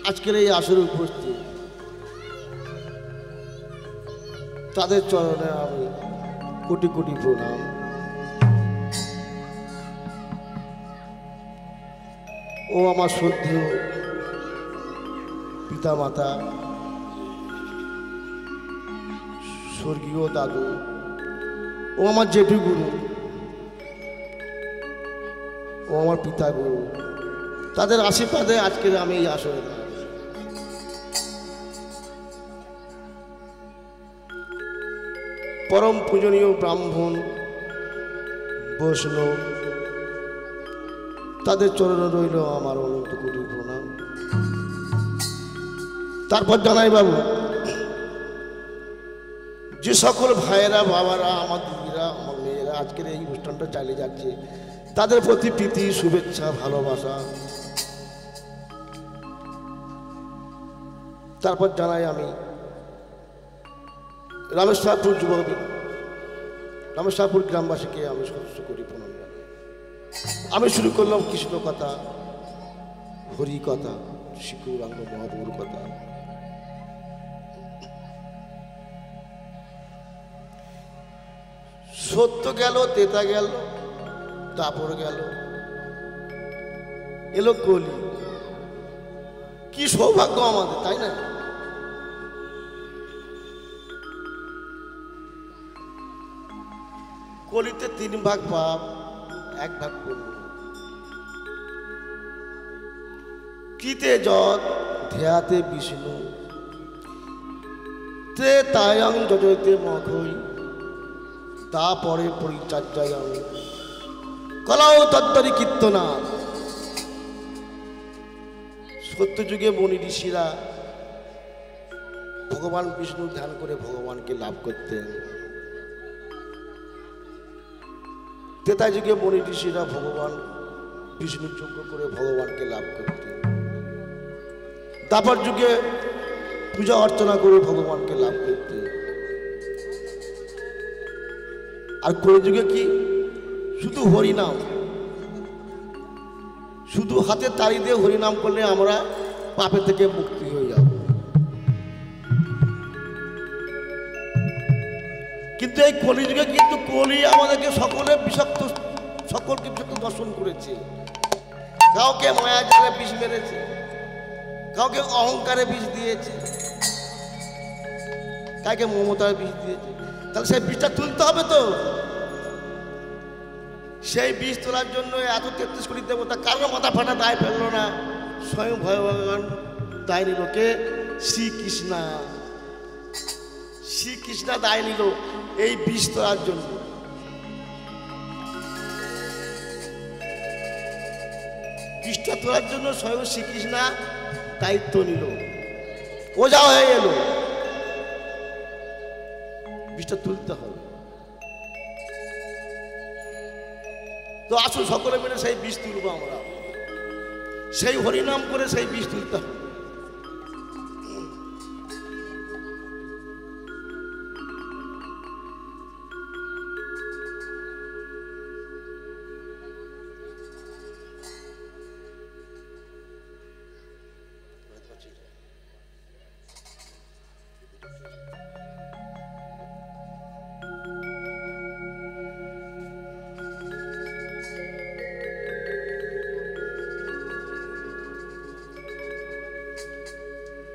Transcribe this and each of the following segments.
আজকের এই আসরে উপস্থিত তাদের চরণে আমি কোটি কোটি প্রণাম। ও আমার শ্রদ্ধেয় পিতা মাতা, স্বর্গীয় দাদু, ও আমার জেঠু গুরু, ও আমার পিতা গুরু, তাদের আশীর্বাদে আজকের আমি এই আসরে পরম পূজনীয় ব্রাহ্মণ বৈষ্ণব, তাদের চরণে রইল আমার অনন্ত কোটি প্রণাম। তারপর জানাই বাবু, যে সকল ভাইয়েরা, বাবারা, আমার দিদিরা, আমার মেয়েরা আজকের এই অনুষ্ঠানটা চালিয়ে যাচ্ছে, তাদের প্রতি প্রীতি, শুভেচ্ছা, ভালোবাসা। তারপর জানাই আমি রামেশ্বরপুর রামেশ্বরপুর গ্রামবাসীকে আমি সদস্য করি প্রণাম জানাই। আমি শুরু করলাম কৃষ্ণ কথা, হরি কথা, শিকুরাঙ্গ মহাপ্রভুর কথা। সত্য গেল, তেতা গেল, দাপর গেল, এলো কলি। কি সৌভাগ্য আমাদের, তাই না? কলিতে 3 ভাগ পাপ, 1 ভাগ পুণ্য। কিতে যৎ ধ্যাতে বিষ্ণু, তে তায়ং যজতে মখই, তারপরে পরিচর্যায়ং কলাও তত্তরি কীর্তনা। সত্যযুগে মনি ঋষিরা ভগবান বিষ্ণু ধ্যান করে ভগবানকে লাভ করতেন। ত্রেতা যুগে মনি ঋষিরা ভগবান বিষ্ণু যজ্ঞ করে ভগবানকে লাভ করতেন। দ্বাপর যুগে পূজা অর্চনা করে ভগবানকে লাভ করতেন। আর কলিযুগে কি? শুধু হরিনাম, শুধু হাতে তালি দিয়ে হরিনাম করলে আমরা পাপে থেকে মুক্তি হয়ে যাব। কিন্তু এই কলিযুগে কিন্তু কলি আমাদেরকে সকলকে বিষাক্ত দর্শন করেছে। কাউকে মায়া জালে বিষ মেরেছে, কাউকে অহংকারে বিষ দিয়েছে, কাউকে মমতার বিষ দিয়েছে। তাহলে সেই বিষটা তুলতে হবে তো। সেই বীজ তোলার জন্য এত 33 কোটি দেবতা কারোর মাথা ফাটা দায় ফেললো না, স্বয়ং ভগবান দায় নিল। কে? শ্রীকৃষ্ণ দায় নিল এই বীজ তোলার জন্য। বীজটা তোলার জন্য স্বয়ং শ্রীকৃষ্ণ দায়িত্ব নিল, ওঝা হয়ে এলো। বীজটা তুলতে হবে। তো আসুন সকলে মিলে সেই বীজ তুলবো আমরা, সেই হরিনাম করে সেই বীজ তুলতে হবে।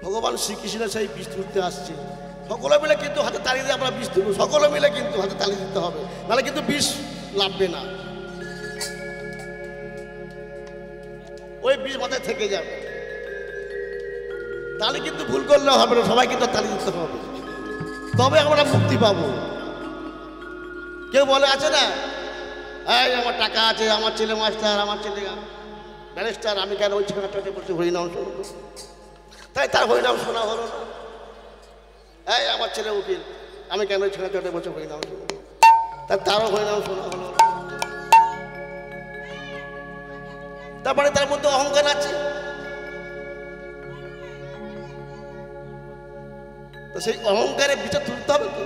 ভগবান শ্রীকৃষ্ণ সেই বীজ তুলতে আসছে। সকলে মিলে কিন্তু হাতে তালি দিয়ে আমরা বীজ তুলব। সকলে মিলে কিন্তু হাতে তালি দিতে হবে, নাহলে কিন্তু বীজ লাভবে না। ওই বীজ মাথায় থেকে যাবে। তালি কিন্তু ভুল করলে হবে না, সবাই কিন্তু তালি দিতে হবে, তবে আমরা মুক্তি পাবো। কেউ বলে আছে না, এই আমার টাকা আছে, আমার ছেলে মাস্টার, আমার ছেলে ব্যারিস্টার, আমি কেন ওই ছেলেটাকে বসে হরিনাম শুনবো? তাই তার হরিনাম শোনা হলো না। এই আমার ছেলে উকিল, আমি কেন ছেলে চটে বসে হরিনাম শুনবো? তাই তারও হরিনাম শোনা হলো না। তারপরে তার মধ্যে অহংকার আছে। তো সেই অহংকারের বিচার তুলতে হবে তো।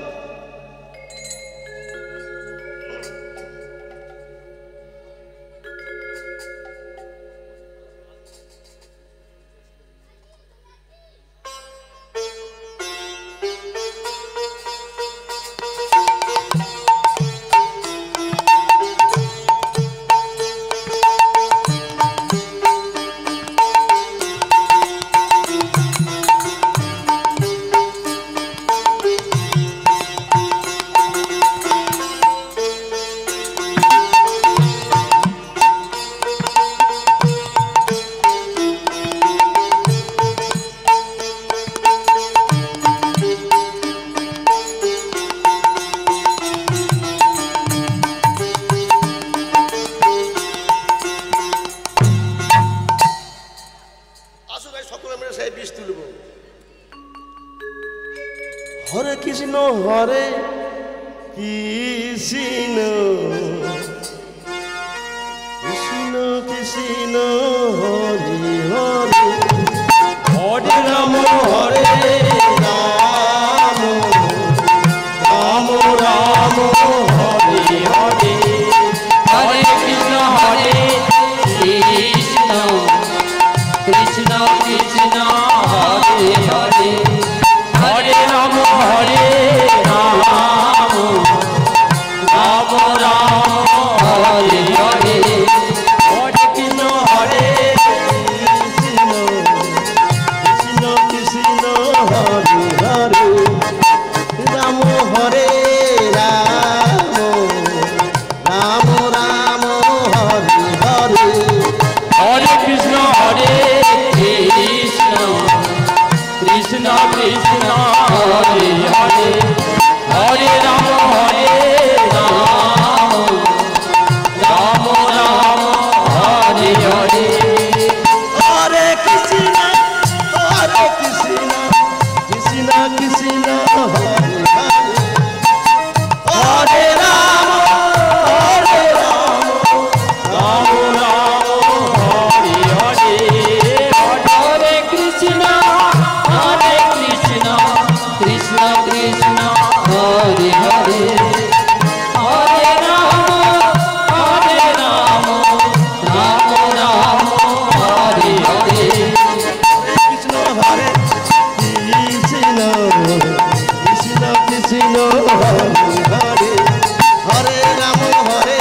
পিস তুলব। হরে কৃষ্ণ হরে কৃষ্ণ কৃষ্ণ কৃষ্ণ হরে হরে হরে রাম হরে রাম রাম রাম হরে হরে হরে কৃষ্ণ কৃষ্ণ কৃষ্ণ হরে হরে হরে রাম হরে রাম রাম রাম হরে হরে হরে কৃষ্ণ হরে কৃষ্ণ কৃষ্ণ কৃষ্ণ হরে হরে রাম হরে রাম রাম রাম হরে হরে হরে কৃষ্ণ কৃষ্ণ কৃষ্ণ কৃষ্ণ হরে হরে হরে রাম রাম রাম হরে হরে হরে কৃষ্ণ কৃষ্ণ কৃষ্ণ হরে হরে হরে রাম রাম রাম হরে হরে হরে কৃষ্ণ কৃষ্ণ কৃষ্ণ হরে হরে হরে রাম রাম রাম হরে হরে কৃষ্ণ হরে কৃষ্ণ কৃষ্ণ কৃষ্ণ হরে হরে হরে রাম হরে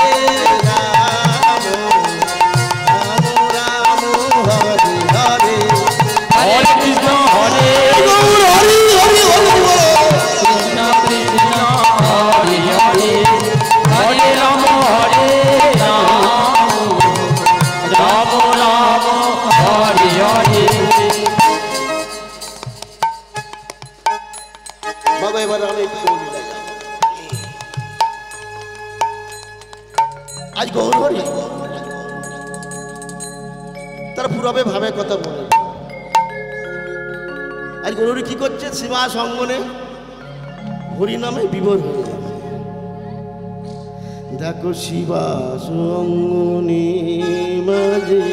রাম রাম রাম হরে হরে হরে কৃষ্ণ হরে হরি হরি হরি কৃষ্ণ কৃষ্ণ হরে হরে হরে রাম রাম রাম হরে হরে বাবা এবার আমি একটু গৌরীলায় যাব। আজ গৌর হরি তার পুরবে ভাবে কথা বলে আজ গৌরী কি করছে সীমা সঙ্গনে হরি নামে বিভোর হয়ে যাবে। দেখো শিবা সঙ্গনে মাঝে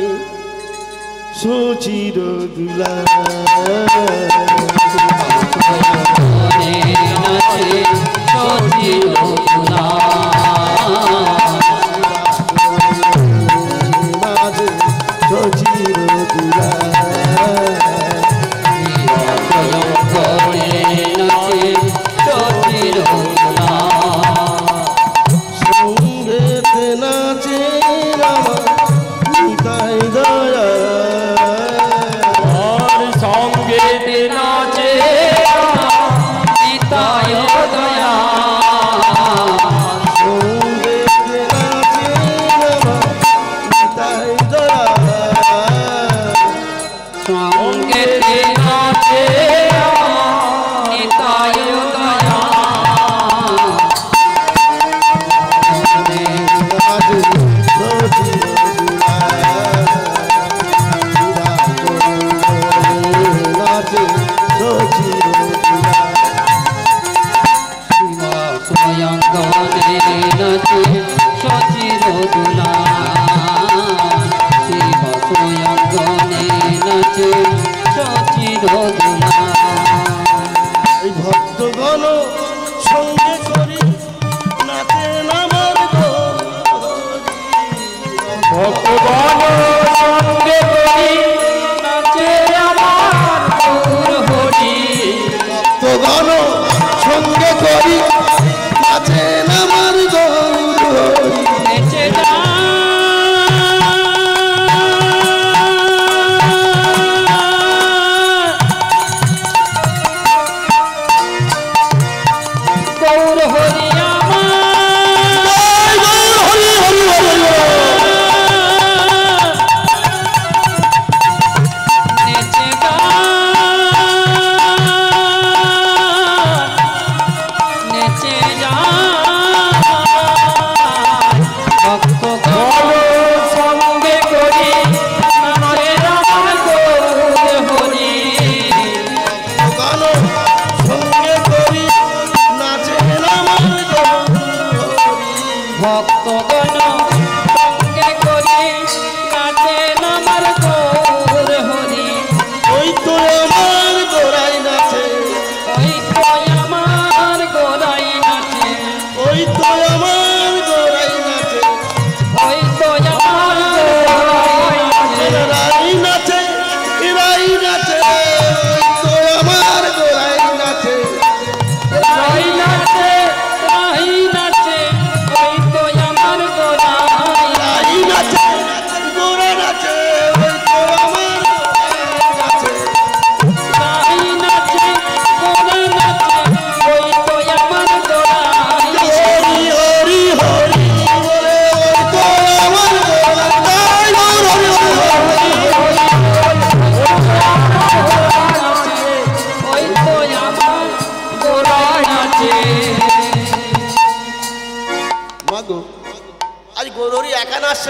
সচির দুলা নাচে সচির দুলা মাঝে সচির দুলা নাচে সচির দুলা সঙ্গেতে নাচে রামা নিতাই দয়া আর সঙ্গে নাচে নিতাই দয়া সঙ্গেতে নাচে রামা নিতাই দয়া সঙ্গে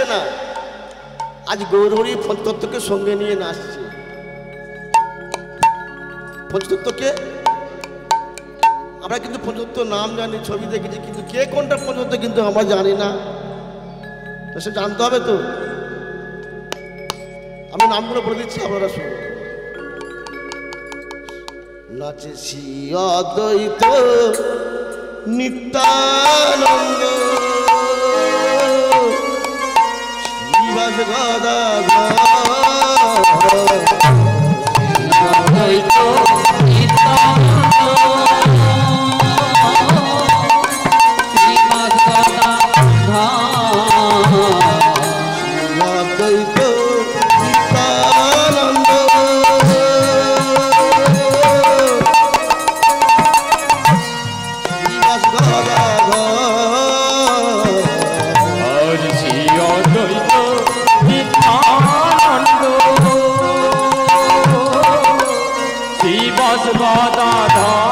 আসছে না, আজ গৌরহরি পঞ্চতত্ত্বকে সঙ্গে নিয়ে নাচছে। পঞ্চতত্ত্বকে আমরা কিন্তু পঞ্চতত্ত্ব নাম জানি, ছবি দেখেছি, কিন্তু কে কোনটা পঞ্চতত্ত্ব কিন্তু আমরা জানি না। তো সে জানতে হবে তো। আমি নামগুলো বলে দিচ্ছি, আপনারা শুনুন। নাচে শ্রী অদ্বৈত নিত্যানন্দ শ্রীবাস গদাধর অদ্বৈত নিত্যানন্দ শ্রীবাস গদাধর অদ্বৈত নিত্যানন্দ শ্রীবাস গদাধর শ্রী অদ্বৈত নিত্যানন্দ শ্রীবাস গদাধর।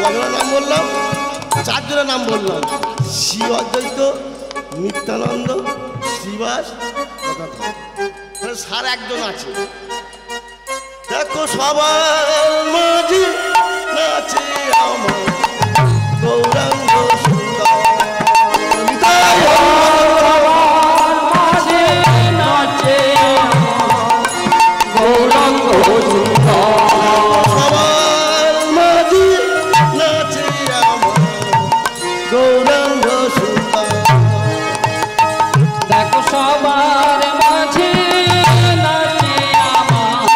কজনের নাম বললাম? 4 জনের নাম বললাম। শ্রী অদ্বৈত নিত্যানন্দ শ্রীবাস গদাধর। তাহলে স্যার একজন আছে। দেখো সবার মাঝে নাচে আমার গৌরাঙ্গ সুন্দর নিতাই মাঝে নাচে গৌরাঙ্গ সুন্দর। সবার মাঝে নাচে আমার গৌরাঙ্গ সুন্দর। দেখো সবার মাঝে নাচে আমার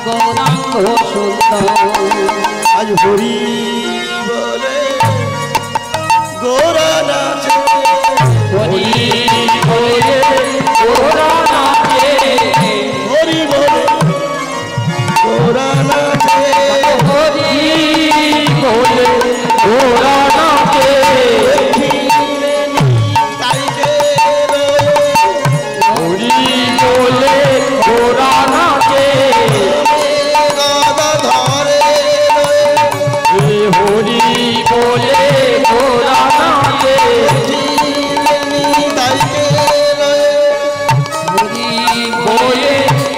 গৌরাঙ্গ সুন্দর। আজ হরি বলে গোরা নাচে, হরি বলে গোরা নাচে, হরি বলে গোরা নাচে, হরি বলে গোরা নাচে, তাইকে হরি বলে গোরা নাচে, গদা ধরে হরি বলে গোরা নাচে, তাইকে হরি বলে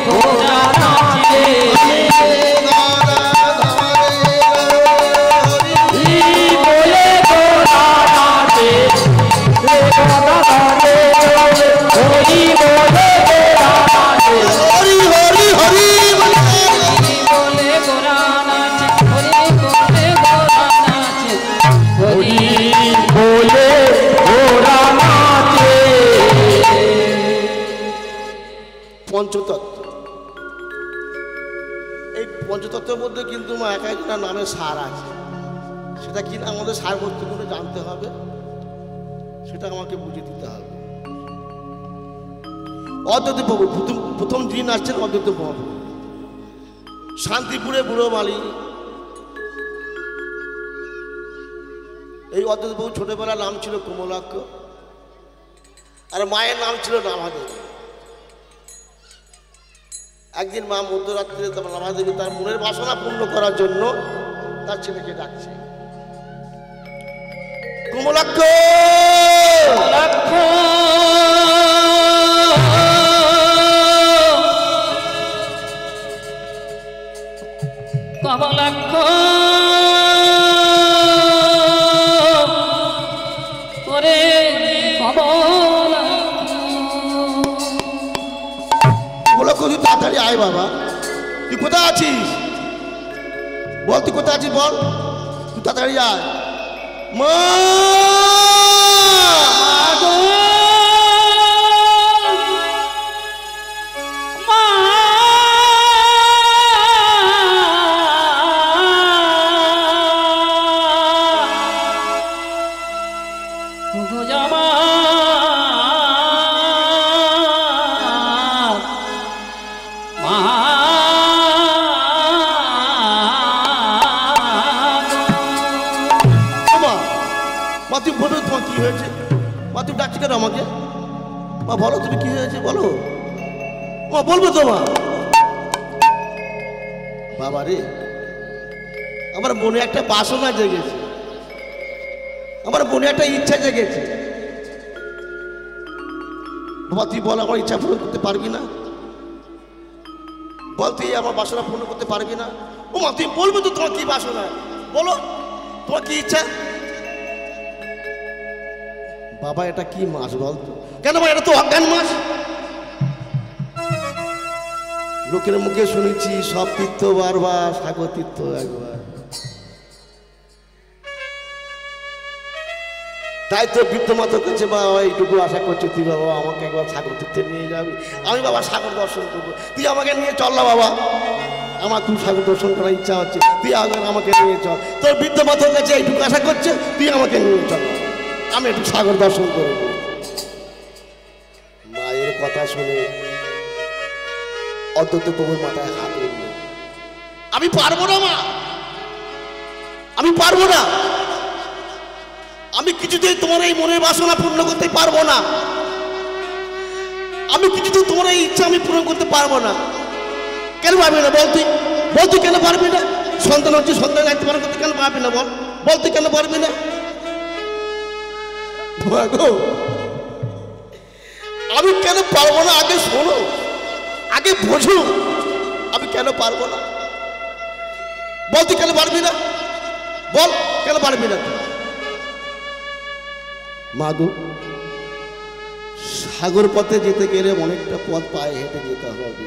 গোরা নাচে, হরি বলে গোরা নাচে, হরি বলে গোরা নাচে, হরি হরি হরি বলে গোরা নাচে, হরি বলে গোরা নাচে, হরি বলে গোরা নাচে। পঞ্চতত্ত্ব। এই পঞ্চতত্ত্বের মধ্যে কিন্তু এক একটা নামে সার আছে। সেটা কি না আমাদের সার বস্তুগুলো জানতে হবে, সেটা আমাকে বুঝিয়ে দিতে হবে। অদ্বৈত প্রভু প্রথম দিন আসছেন অদ্বৈত প্রভু শান্তিপুরে বুড়ো মালি। এই অদ্বৈত প্রভু ছোটবেলার নাম ছিল কমলাক্ষ, আর মায়ের নাম ছিল নাভাদেবী। একদিন মা মধ্যরাত্রে নাভাদেবী তার মনের বাসনা পূর্ণ করার জন্য তার ছেলেকে ডাকছে, কমলাক্ষ লক্ষ কমলাক্ষ ওরে কমলাক্ষ তুই তাড়াতাড়ি আয় বাবা। তুই কোথায় আছিস? বল তুই কোথায় আছিস, বল। তুই তাড়াতাড়ি আয় মা। মা তুই বলো তোমার কি হয়েছে? মা তুমি ডাকছি কেন আমাকে? মা বলো তুমি কি হয়েছে বলো। মা বলবো তো মা। বাবা রে, আমার মনে একটা বাসনা জেগেছে, আমার মনে একটা ইচ্ছা জেগেছে। বাবা তুই বল আমার ইচ্ছা পূরণ করতে পারবি না? বল তুই আমার বাসনা পূর্ণ করতে পারবি না? ও মা তুই বলবো তো তোমার কি বাসনা, বলো তোমার কি ইচ্ছা? বাবা এটা কি মাস বলতো? কেন ভাই এটা তো অজ্ঞান মাস। লোকের মুখে শুনেছি সব তীর্থ বারবার, সাগর তীর্থ একবার। তাই তো বৃদ্ধমা তো করছে বাবা এইটুকু আশা করছি তুই বাবা আমাকে একবার সাগর তীর্থে নিয়ে যাবি, আমি বাবা সাগর দর্শন করবো, তুই আমাকে নিয়ে চল না বাবা, আমার খুব সাগর দর্শন করার ইচ্ছা হচ্ছে, তুই আমাকে নিয়ে চল। তোর বৃদ্ধমা তোর কাছে এইটুকু আশা করছে, তুই আমাকে নিয়ে চল, আমি একটু সাগর দর্শন করব। মায়ের কথা শুনে অন্তত তোমার মাথায় হাত উঠল, আমি পারবো না মা, আমি পারবো না, আমি কিছুতেই তোমার এই মনের বাসনা পূর্ণ করতে পারবো না, আমি কিছুতেই তোমার এই ইচ্ছা আমি পূরণ করতে পারবো না। কেন পারবি না বল? তুই কেন পারবি না? সন্তান হচ্ছে, সন্তান দায়িত্ব পালন করতে কেন পারবি না বল? তুই কেন পারবি না? আমি কেন পারবো না আগে শোনো, আগে বোঝো আমি কেন পারবো না। বল তুই কেন পারবি না, বল কেন পারবি না? মাগো সাগর পথে যেতে গেলে অনেকটা পথ পায়ে হেঁটে যেতে হবে,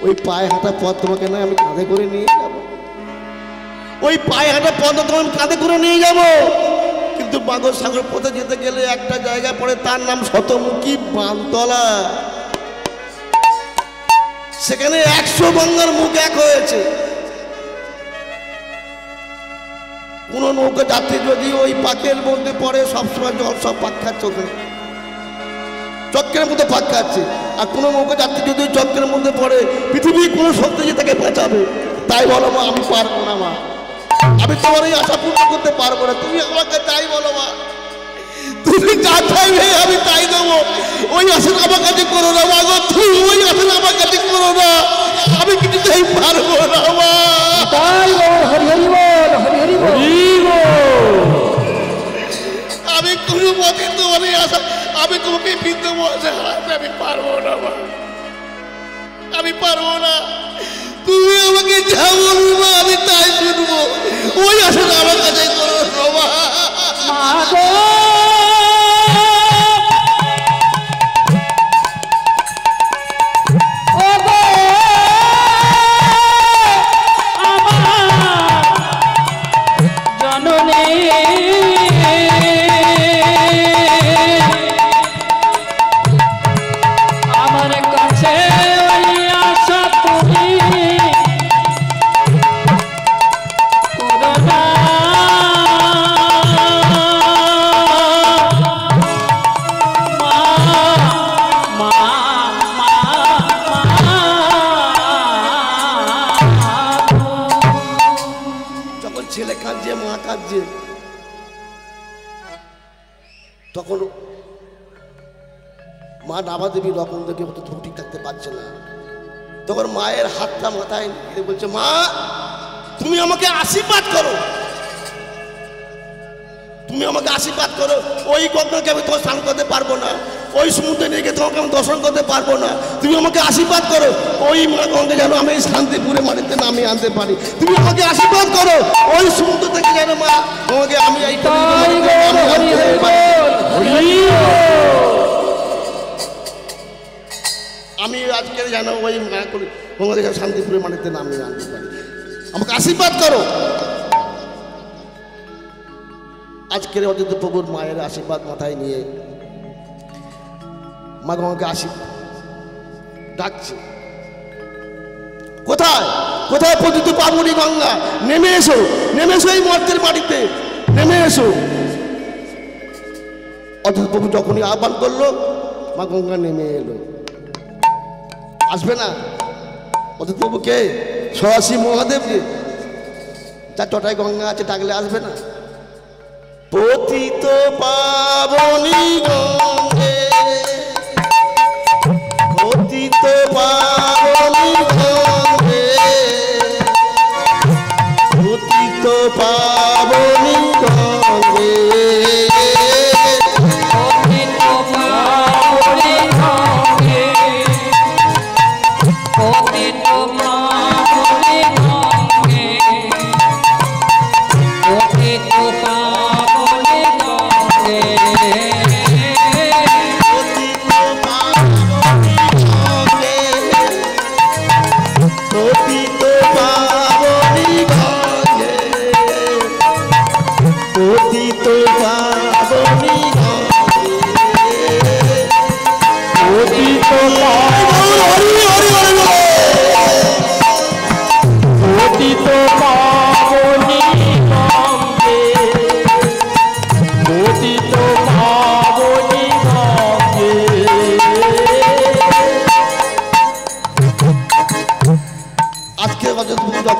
ওই পায়ে হাঁটা পথ তোমাকে না আমি কাঁধে করে নিয়ে যাব, ওই পায়ে হাঁটা পথ তোমাকে আমি কাঁধে করে নিয়ে যাব। কিন্তু মাগো সাগর পথে যেতে গেলে একটা জায়গা পড়ে, তার নাম শতমুখী বানতলা, সেখানে 100 গঙ্গার মুখ এক হয়েছে। কোন নৌকা যাত্রী যদি ওই পাকের মধ্যে পড়ে সবসময় জল সব পাক খাচ্ছে, ওখানে চক্রের মধ্যে পাক খাচ্ছে। আর কোনো নৌকা যাত্রী যদি চক্রের মধ্যে পড়ে পৃথিবীর কোনো শক্তি যে তাকে বাঁচাবে। তাই বলো মা আমি পারবো না মা, আমি তোমার এই আশা পূর্ণ করতে পারবো না, তুমি আমাকে তাই বলো মা, তুমি যা চাইবে আমি তাই দেবো, ওই আশা আমার কাছে করো না মা গো, তুমি ওই আশা আমার কাছে করো না, আমি কিছুতেই পারবো না মা। তাই বল, হরি হরি বল, হরি হরি বল। আমি কোনো মতে তোমার এই আশা, আমি তোমাকে বৃদ্ধ বয়সে হারাতে আমি পারবো না মা, আমি পারবো না, তুমি আমাকে যা বলবো আমি তাই শুনবো, ওই আশা আমার কাছে করো না মা। তখন মা নাভা দেবী রকম দেখে অত ঠিক থাকতে পারছে না, তখন মায়ের হাতটা মাথায় নিয়ে বলছে মা তুমি আমাকে আশীর্বাদ করো, তুমি আমাকে আশীর্বাদ করো, ওই গঙ্গাকে আমি তোমার স্নান করতে পারবো না, ওই সমুদ্রে নিয়ে গিয়ে তোমাকে আমি দর্শন করতে পারবো না, তুমি আমাকে আশীর্বাদ করো, ওই মা গঙ্গা যেন আমি শান্তিপুরে মাটিতে নামিয়ে আনতে পারি, তুমি আমাকে আশীর্বাদ করো, ওই সমুদ্র থেকে যেন মা আমাকে আমি আমি আজকে যেন ওই মা গঙ্গা যেন শান্তিপুরে মাটিতে নামিয়ে আনতে পারি, আমাকে আশীর্বাদ করো। আজকের অযোধ্যা প্রভুর মায়ের আশীর্বাদ মাথায় নিয়ে মা গঙ্গাকে ডাকছে, কোথায় কোথায় পতিত পাবনী গঙ্গা, নেমে এসো, নেমে এসো এই মর্তের মাটিতে, নেমে এসো। অযোধ্যা প্রভু যখনই আহ্বান করলো মা গঙ্গা নেমে এলো, আসবে না? অযোধ্যা প্রভু কে? সরাসি মহাদেবকে, যার চটায় গঙ্গা আছে, ডাকলে আসবে না? পতিত পাবনী গঙ্গে, পতিত পাবনী গঙ্গে, পতিত পাবনী গঙ্গে, পতিত পাবনী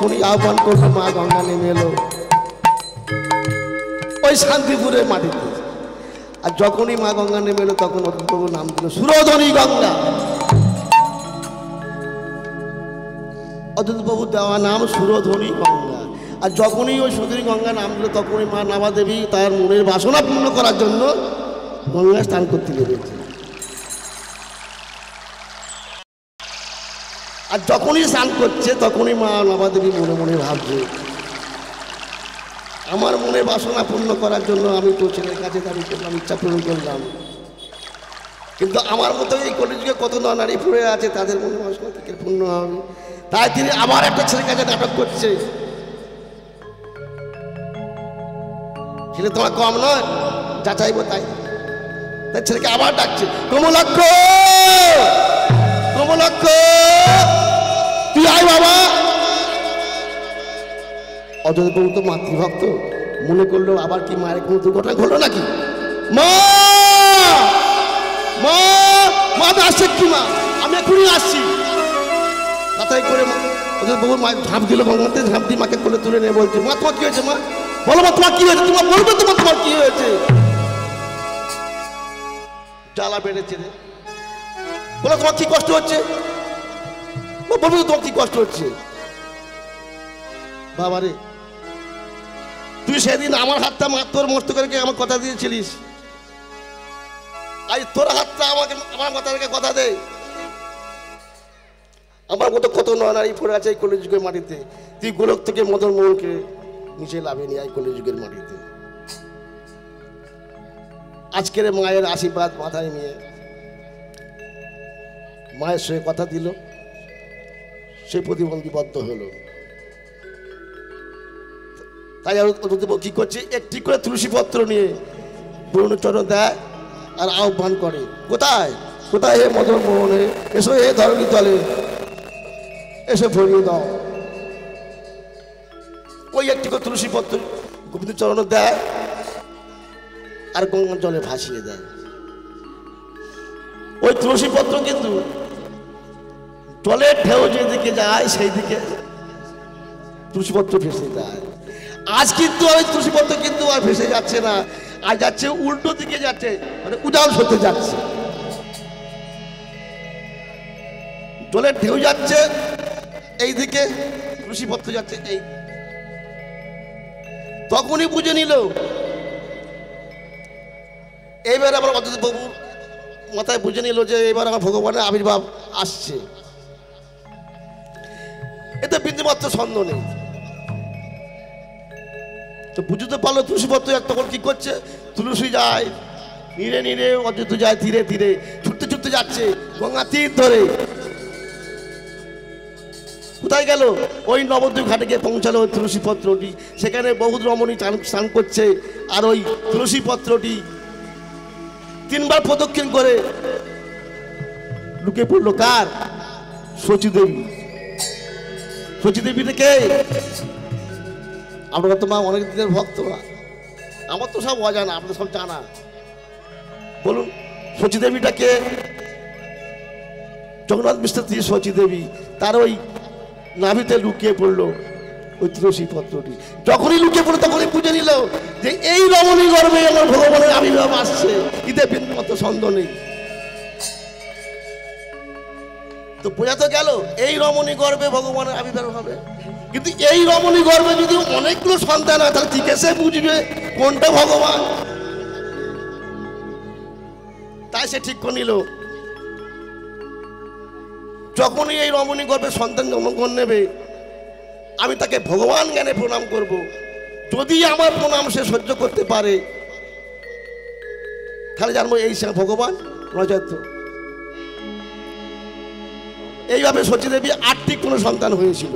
যখনই আহ্বান করলো মা গঙ্গা নেমে এলো ওই শান্তিপুরের মাটিতে। আর যখনই মা গঙ্গা নেমে এলো তখন অদ্ভুতবাবু নাম দিল সুরধনী গঙ্গা। অদ্ভুতবাবু দেওয়া নাম সুরধনী গঙ্গা। আর যখনই ওই সুরধনী গঙ্গা নাম দিল তখনই মা নামা দেবী তার মনের বাসনা পূর্ণ করার জন্য গঙ্গায় স্নান করতে লেগেছে। আর যখনই স্নান করছে তখনই মা নামা দেবী মনে মনে ভাবছে আমার মনে বাসনা পূর্ণ করার জন্য আমি তো ছেলের কাছে দাবি করলাম, ইচ্ছা পূরণ করলাম, কিন্তু আমার মতো এই কলিযুগে কত নারী পড়ে আছে তাদের মনে বাসনা থেকে পূর্ণ হবে। তাই তিনি আবার একটা ছেলের কাছে নাটক করছে। ছেলে তোমার কম নয়, যা চাইবো তাই। তাই ছেলেকে আবার ডাকছে কমলাক্ষ, কমলাক্ষ তুই আয় বাবা। অযোধ্যাবাবু তো মাতৃভক্ত, মনে করলো আবার কি মায়ের কোনো দুর্ঘটনা ঘটলো নাকি। মা মা মা আসছে কি মা, আমি এখনই আসছি। তাই করে অযোধ্যাবাবু মা ঝাঁপ দিল গঙ্গাতে, ঝাঁপ দিয়ে মাকে কোলে তুলে নিয়ে বলছে মা তোমার কি হয়েছে, মা বলো মা তোমার কি হয়েছে, তোমার বলবে তোমার তোমার কি হয়েছে। জ্বালা বেড়েছে রে, বলো তোমার কি কষ্ট হচ্ছে, বলবে তোমার কি কষ্ট হচ্ছে। বাবা রে তুই সেদিন আমার হাতটা তোর মস্ত করে আমার কথা দিয়েছিলিস, আজ তোর হাতটা আমাকে আমার মাথা রেখে কথা দে। আমার মতো কত নারী পড়ে আছে এই কলিযুগের মাটিতে, তুই গোলক থেকে মদন মোহনকে নিচে লাভেনি এই কলিযুগের মাটিতে। আজকের মায়ের আশীর্বাদ মাথায় নিয়ে মায়ের সঙ্গে কথা দিল, সে প্রতিবন্ধীবদ্ধ হলো। তাই কি করছে, একটি করে তুলসী পত্র নিয়ে পুরনো চরণ দেয় আর আহ্বান করে কোথায় কোথায় হে মদন মোহনে এসো, হে ধরণী তলে এসে ভরিয়ে দাও। ওই একটি করে তুলসী পত্র গোবিন্দ চরণ দেয় আর গঙ্গা জলে ভাসিয়ে দেয়। ওই তুলসী পত্র কিন্তু জলের ঢেউ যেদিকে যায় সেই দিকে তুলসী পত্র ভেসে যায়। আজ কিন্তু ওই তুলসী পত্র কিন্তু আর ভেসে যাচ্ছে না, আজ যাচ্ছে উল্টো দিকে যাচ্ছে, মানে উজাড় হতে যাচ্ছে। জলের ঢেউ যাচ্ছে এই দিকে, তুলসী পত্র যাচ্ছে এই। তখনই বুঝে নিল এইবার আমার অযোধ্যাবাবু মাথায় বুঝে নিল যে এবার আমার ভগবানের আবির্ভাব আসছে, এতে বিন্দুমাত্র সন্দেহ নেই। তো বুঝতে পারলো তুলসী পত্র তখন কি করছে, তুলসী যায় নিরে নিরে, অযোধ্যা যায় ধীরে ধীরে, ছুটতে ছুটতে যাচ্ছে গঙ্গা তীর ধরে। কোথায় গেল, ওই নবদ্বীপ ঘাটে গিয়ে পৌঁছালো ওই তুলসী পত্রটি। সেখানে বহু রমণী স্নান করছে, আর ওই তুলসী পত্রটি তিনবার প্রদক্ষিণ করে লুকে পড়লো কার, শচীদেবী। শচীদেবীটা কে? আপনারা তো মা অনেক দিনের ভক্ত, আমার তো সব অজানা, আপনার সব জানা। বলুন শচীদেবীটা কে? জগন্নাথ মিশ্রের স্ত্রী শচীদেবী, তার ওই নাভিতে লুকিয়ে পড়লো ওই তুলসী পত্রটি। যখনই লুকিয়ে পড়লো তখনই বুঝে নিল যে এই রমণী গর্ভে আমার ভগবানের আবির্ভাব আসছে, ঈদে বিন্দুমাত্র সন্দেহ নেই। তো বোঝা তো গেল এই রমণী গর্ভে ভগবানের আবির্ভাব হবে। কিন্তু এই রমণী গর্ভে যদি অনেকগুলো সন্তান হয় তাহলে ঠিক আছে বুঝবে কোনটা ভগবান। তাই সে ঠিক করে নিল যখনই এই রমণী গর্ভে সন্তান জন্মগ্রহণ নেবে আমি তাকে ভগবান জ্ঞানে প্রণাম করব। যদি আমার প্রণাম সে সহ্য করতে পারে তাহলে জানবো এই সে ভগবান নয়তো। এইভাবে শচীদেবী 8টি কোনো সন্তান হয়েছিল।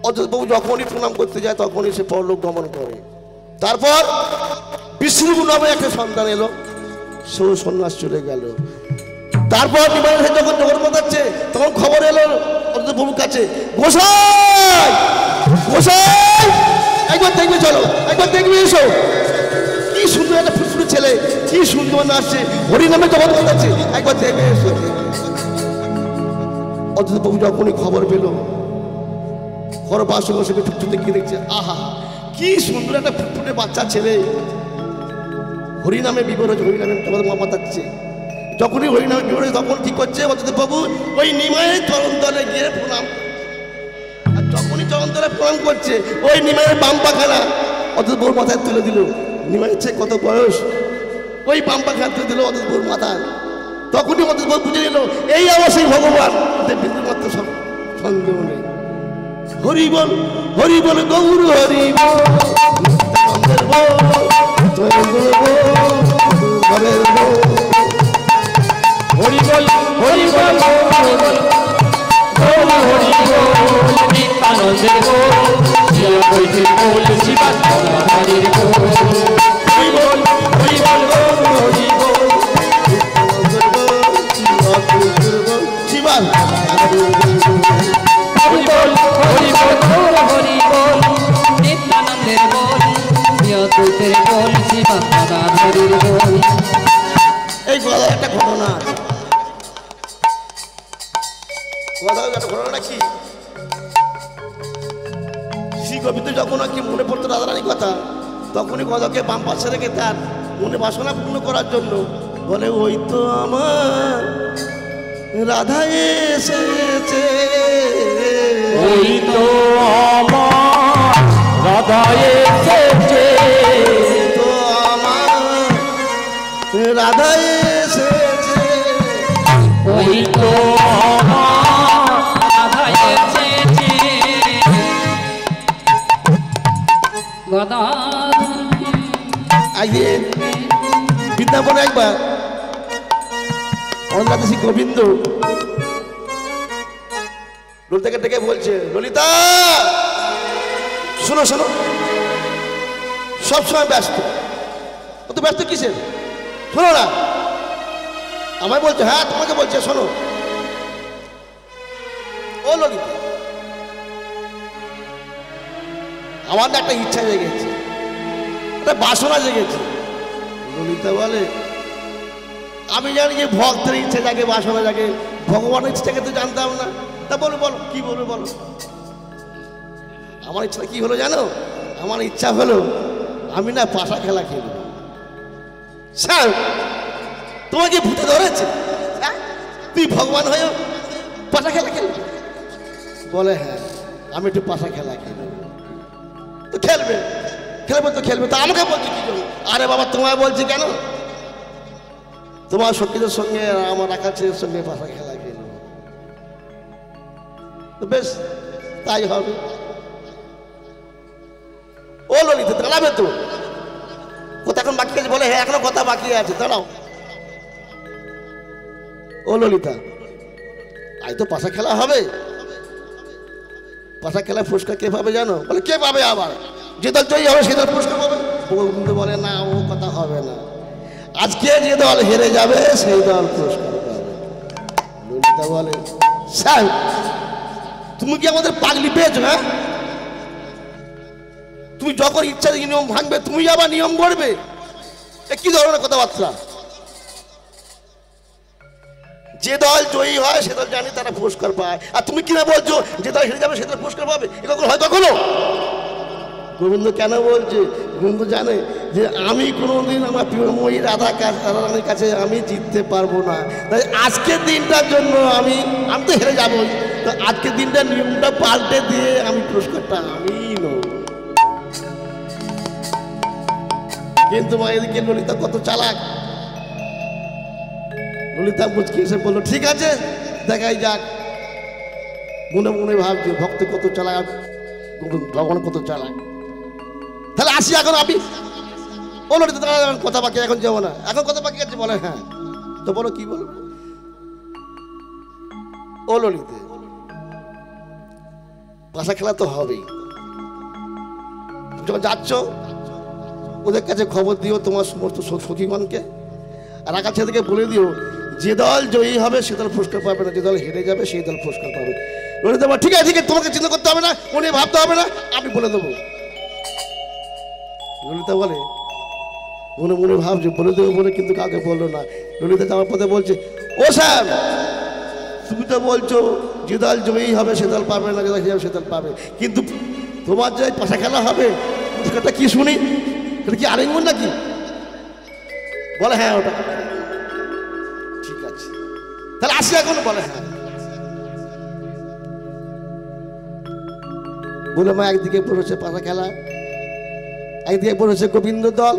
অযোধ্যাবাবু যখনই প্রণাম করতে যায় তখনই সে পরলোক গমন করে। তারপর বিষ্ণু নামে একটা সন্তান এলো, সেও সন্ন্যাস চলে গেল। তারপর যখন জগৎ মাতাচ্ছে তখন খবর এলো অযোধ্যাবাবুর কাছে, গোসাই গোসাই একবার দেখবে, চলো একবার দেখবে, এসো কি সুন্দর একটা ফুটফুটে ছেলে, কি সুন্দর নাচছে, হরি নামে জগৎ মাতাচ্ছে, একবার দেখবে এসো। অযোধ্যা বাবু যখনই খবর পেল, ঘর বাসন বসে ঠুকঠুকে কি দেখছে, আহা কি সুন্দর একটা ফুটফুটে বাচ্চা ছেলে, হরিনামে বিবর হচ্ছে, হরিনামে তোমাদের মা মাতাচ্ছে। যখনই হরিনামে বিবর হচ্ছে তখন কি করছে অযোধ্যা বাবু ওই নিমাইয়ের চরণ তলে গিয়ে প্রণাম। আর যখনই চরণ তলে প্রণাম করছে ওই নিমাইয়ের বাম পাখানা অযোধ্যা বাবুর মাথায় তুলে দিল। নিমাইয়ের চেয়ে কত বয়স, ওই বাম পাখানা তুলে দিল অযোধ্যা বাবুর মাথায়। তখনই অযোধ্যা বাবু বুঝে নিল এই আমার সেই ভগবান, বিন্দুমাত্র সন্দেহ নেই। হরি বল গৌর হরি বল, হরি বল হরি বল হরি বল হরি বল নিত্যানন্দের বল, শিব বৈষ্ণব বল শিবা হরির বল, হরি বল হরি বল হরি বল শিবা হরি বল হরি বল হরি বল নিত্যানন্দের বল, শিব বৈষ্ণব বল শিবা হরির বল। এই গলার একটা ঘটনা আছে। ঘটনাটা কি, শ্রী গোবিন্দ যখন আর কি মনে পড়তো রাধারানীর কথা, তখনই গদাকে বাম পাশে রেখে তার মনে বাসনা পূর্ণ করার জন্য বলে ওই তো আমার রাধা এসেছে, ওই তো আমার রাধা এসেছে, তো আমার রাধা এসেছে, ওই তো আমার রাধা এসেছে। গদা আজকে বৃন্দাবনে একবার অন্ধ্রদেশী গোবিন্দ ললিতাকে ডেকে বলছে, ললিতা শোনো শোনো, সবসময় ব্যস্ত, অত ব্যস্ত কিসের, শোনো না। আমায় বলছে, হ্যাঁ তোমাকে বলছে, শোনো। ও ললিতা, আমার না একটা ইচ্ছা জেগেছে, একটা বাসনা জেগেছে। ললিতা বলে, আমি জানি যে ভক্তের ইচ্ছে জাগে, বাসনা জাগে, ভগবানের ইচ্ছাকে তো জানতাম না। তা বলো বলো কি বলবে বলো। আমার ইচ্ছা কি হলো জানো, আমার ইচ্ছা হলো আমি না পাশা খেলা খেলব। স্যার তোমাকে ভূতে ধরেছে, তুই ভগবান হয়েও পাশা খেলা খেলবি? বলে হ্যাঁ আমি একটু পাশা খেলা খেলব। তো খেলবে খেলবে তো খেলবে, তা আমাকে বলছি কি জন্য? আরে বাবা তোমায় বলছি কেন, তোমার সখীদের সঙ্গে আমার আকাশের সঙ্গে পাশা খেলা খেলব। তো বেশ তাই হবে। ও ললিতা দাঁড়াবে তো, কথা এখন বাকি আছে? বলে হ্যাঁ এখনো কথা বাকি আছে, দাঁড়াও। ও ললিতা আজ তো পাশা খেলা হবে, পাশা খেলা পুরস্কার কে পাবে জানো? বলে কে পাবে আবার? যে দল জয়ী হবে সে দল পুরস্কার পাবে। গোবিন্দ বলে না ও কথা হবে না, আজকে যে দল হেরে যাবে সেই দল পুরস্কার পাবে। ললিতা বলে স্যার তুমি কি আমাদের পাগলি পেয়েছো? হ্যাঁ তুমি যখন ইচ্ছা নিয়ম ভাঙবে তুমি আবার নিয়ম গড়বে, কি ধরনের কথাবার্তা? যে দল জয়ী হয় সে দল জানি তারা পুরস্কার পায়, আর তুমি কিনা বলছো যে দল হেরে যাবে সে দল পুরস্কার পাবে? এ কখনো হয় কখনো? গোবিন্দ কেন বলছে? গোবিন্দ জানে যে আমি কোনোদিন আমার প্রিয়ময়ী রাধারানীর কাছে আমি জিততে পারবো না, তাই আজকের দিনটার জন্য আমি তো হেরে যাবোই, তো আজকের দিনটা নিয়মটা পাল্টে দিয়ে আমি পুরস্কারটা আমি নেব। কিন্তু মা এদিকে ললিতা কত চালাক। ললিতা মুচকি এসে বললো ঠিক আছে দেখাই যাক। মনে মনে ভাবছে ভক্ত কত চালাক, ভগবান কত চালাক, তাহলে আসি এখন আমি। ও ললিতা দাঁড়া, কথা বাকি, এখন যাবো না, এখন কথা বাকি আছে? বলে হ্যাঁ। তো বলো কি বলবে? ও ললিতা পাশা খেলা তো হবেই, যখন যাচ্ছ ওদের কাছে খবর দিও তোমার সমস্ত সখীগণকে, আর আকাশ থেকে বলে দিও যে দল জয়ী হবে সে দল পুরস্কার পাবে না, যে দল হেরে যাবে সেই দল পুরস্কার পাবে। ললিতা বলে ঠিক আছে ঠিক আছে, তোমাকে চিন্তা করতে হবে না, মনে ভাবতে হবে না, আমি বলে দেবো। ললিতা বলে মনে মনে ভাবছে বলে দেবো বলে, কিন্তু কাউকে বললো না। ললিতা যাওয়ার পথে বলছে ও স্যার তুমি তো বলছো যে দল জয়ী হবে সে দল পাবে না, যে দল সে দল পাবে। কিন্তু তোমার যে পাশা খেলা হবে সেটা কি শুনি, সেটা কি আলিঙ্গন নাকি? বলে হ্যাঁ ওটা ঠিক আছে, তাহলে আসি এখন। বলে হ্যাঁ। বলে মা একদিকে পড়েছে পাশা খেলা, একদিকে পড়েছে গোবিন্দ দল,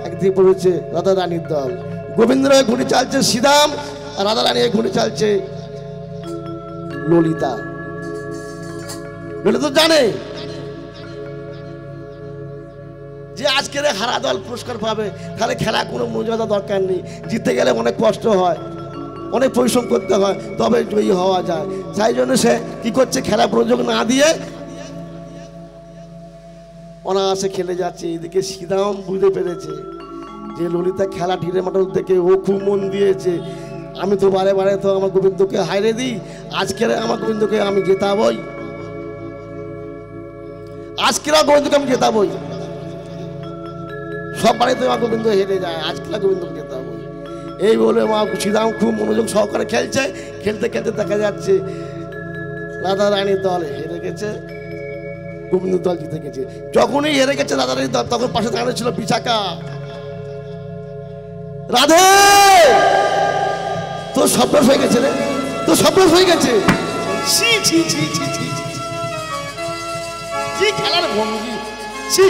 একদিকে পড়েছে রাধা রানীর দল। গোবিন্দ ঘুরে চালছে শ্রীরাম, আর রাধা রানী ঘুরে চালছে ললিতা। ললিতা জানে যে আজকের হারা দল পুরস্কার পাবে, তাহলে খেলা কোনো মর্যাদা দরকার নেই। জিততে গেলে অনেক কষ্ট হয়, অনেক পরিশ্রম করতে হয়, তবে জয়ী হওয়া যায়। তাই জন্য সে কি করছে, খেলা প্রযোগ না দিয়ে অনায়াসে খেলে যাচ্ছে। এদিকে শ্রীরাম বুঝতে পেরেছে যে ললিতা খেলা ঢিলে মাটল থেকে ও খুব মন দিয়েছে। আমি তো বারে বারে তো আমার গোবিন্দকে হাইরে দিই, আজকের আমার গোবিন্দকে আমি জেতাবই, আজকের গোবিন্দকে আমি জেতাবই। সব বাড়িতে আমার গোবিন্দ হেরে যায়, আজকের গোবিন্দকে জেতাবই। এই বলে মা শ্রীরাম খুব মনোযোগ সহকারে খেলছে। খেলতে খেলতে দেখা যাচ্ছে রাধা রানীর দল হেরে গেছে, গোবিন্দ দল জিতে গেছে। যখনই হেরে গেছে রাধা রানীর দল, তখন পাশে দাঁড়িয়ে ছিল বিশাখা। রাধে, তোর স্বপ্ন হয়ে গেছে রে, তোর স্বপ্ন হয়ে গেছে। ছি ছি ছি ছি ছি ছি, খেলার ভঙ্গি, ছি।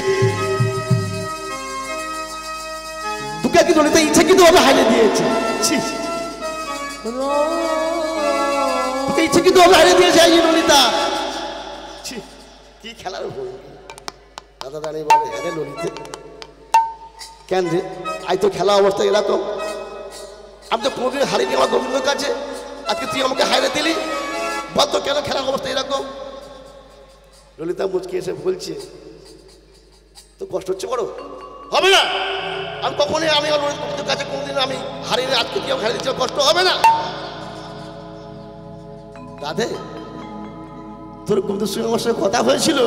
তোকে কি ললিতা ইচ্ছাকৃত ভাবে হারিয়ে দিয়েছে? ছি, তোকে ইচ্ছাকৃত ভাবে হারিয়ে দিয়েছে এই ললিতা। ছি, কি খেলার ভঙ্গি। দাদা রানী বলে, হ্যাঁ রে ললিতা, কেন রে আজ তো খেলা অবস্থা এরকম, আমি তো কোনোদিন হারিনি আমার গোবিন্দর কাছে, আজকে তুই আমাকে হারিয়ে দিলি, বল তো কেন খেলার অবস্থা এরকম? ললিতা মুচকে এসে বলছে, তো কষ্ট হচ্ছে বড়, হবে না। আমি কখনই আমি আমার গোবিন্দর কাছে কোনোদিন আমি হারিনি, আজকে তুই আমাকে হারিয়ে দিচ্ছি, কষ্ট হবে না। রাধে, তোর গোবিন্দর সঙ্গে আমার সঙ্গে কথা হয়েছিল,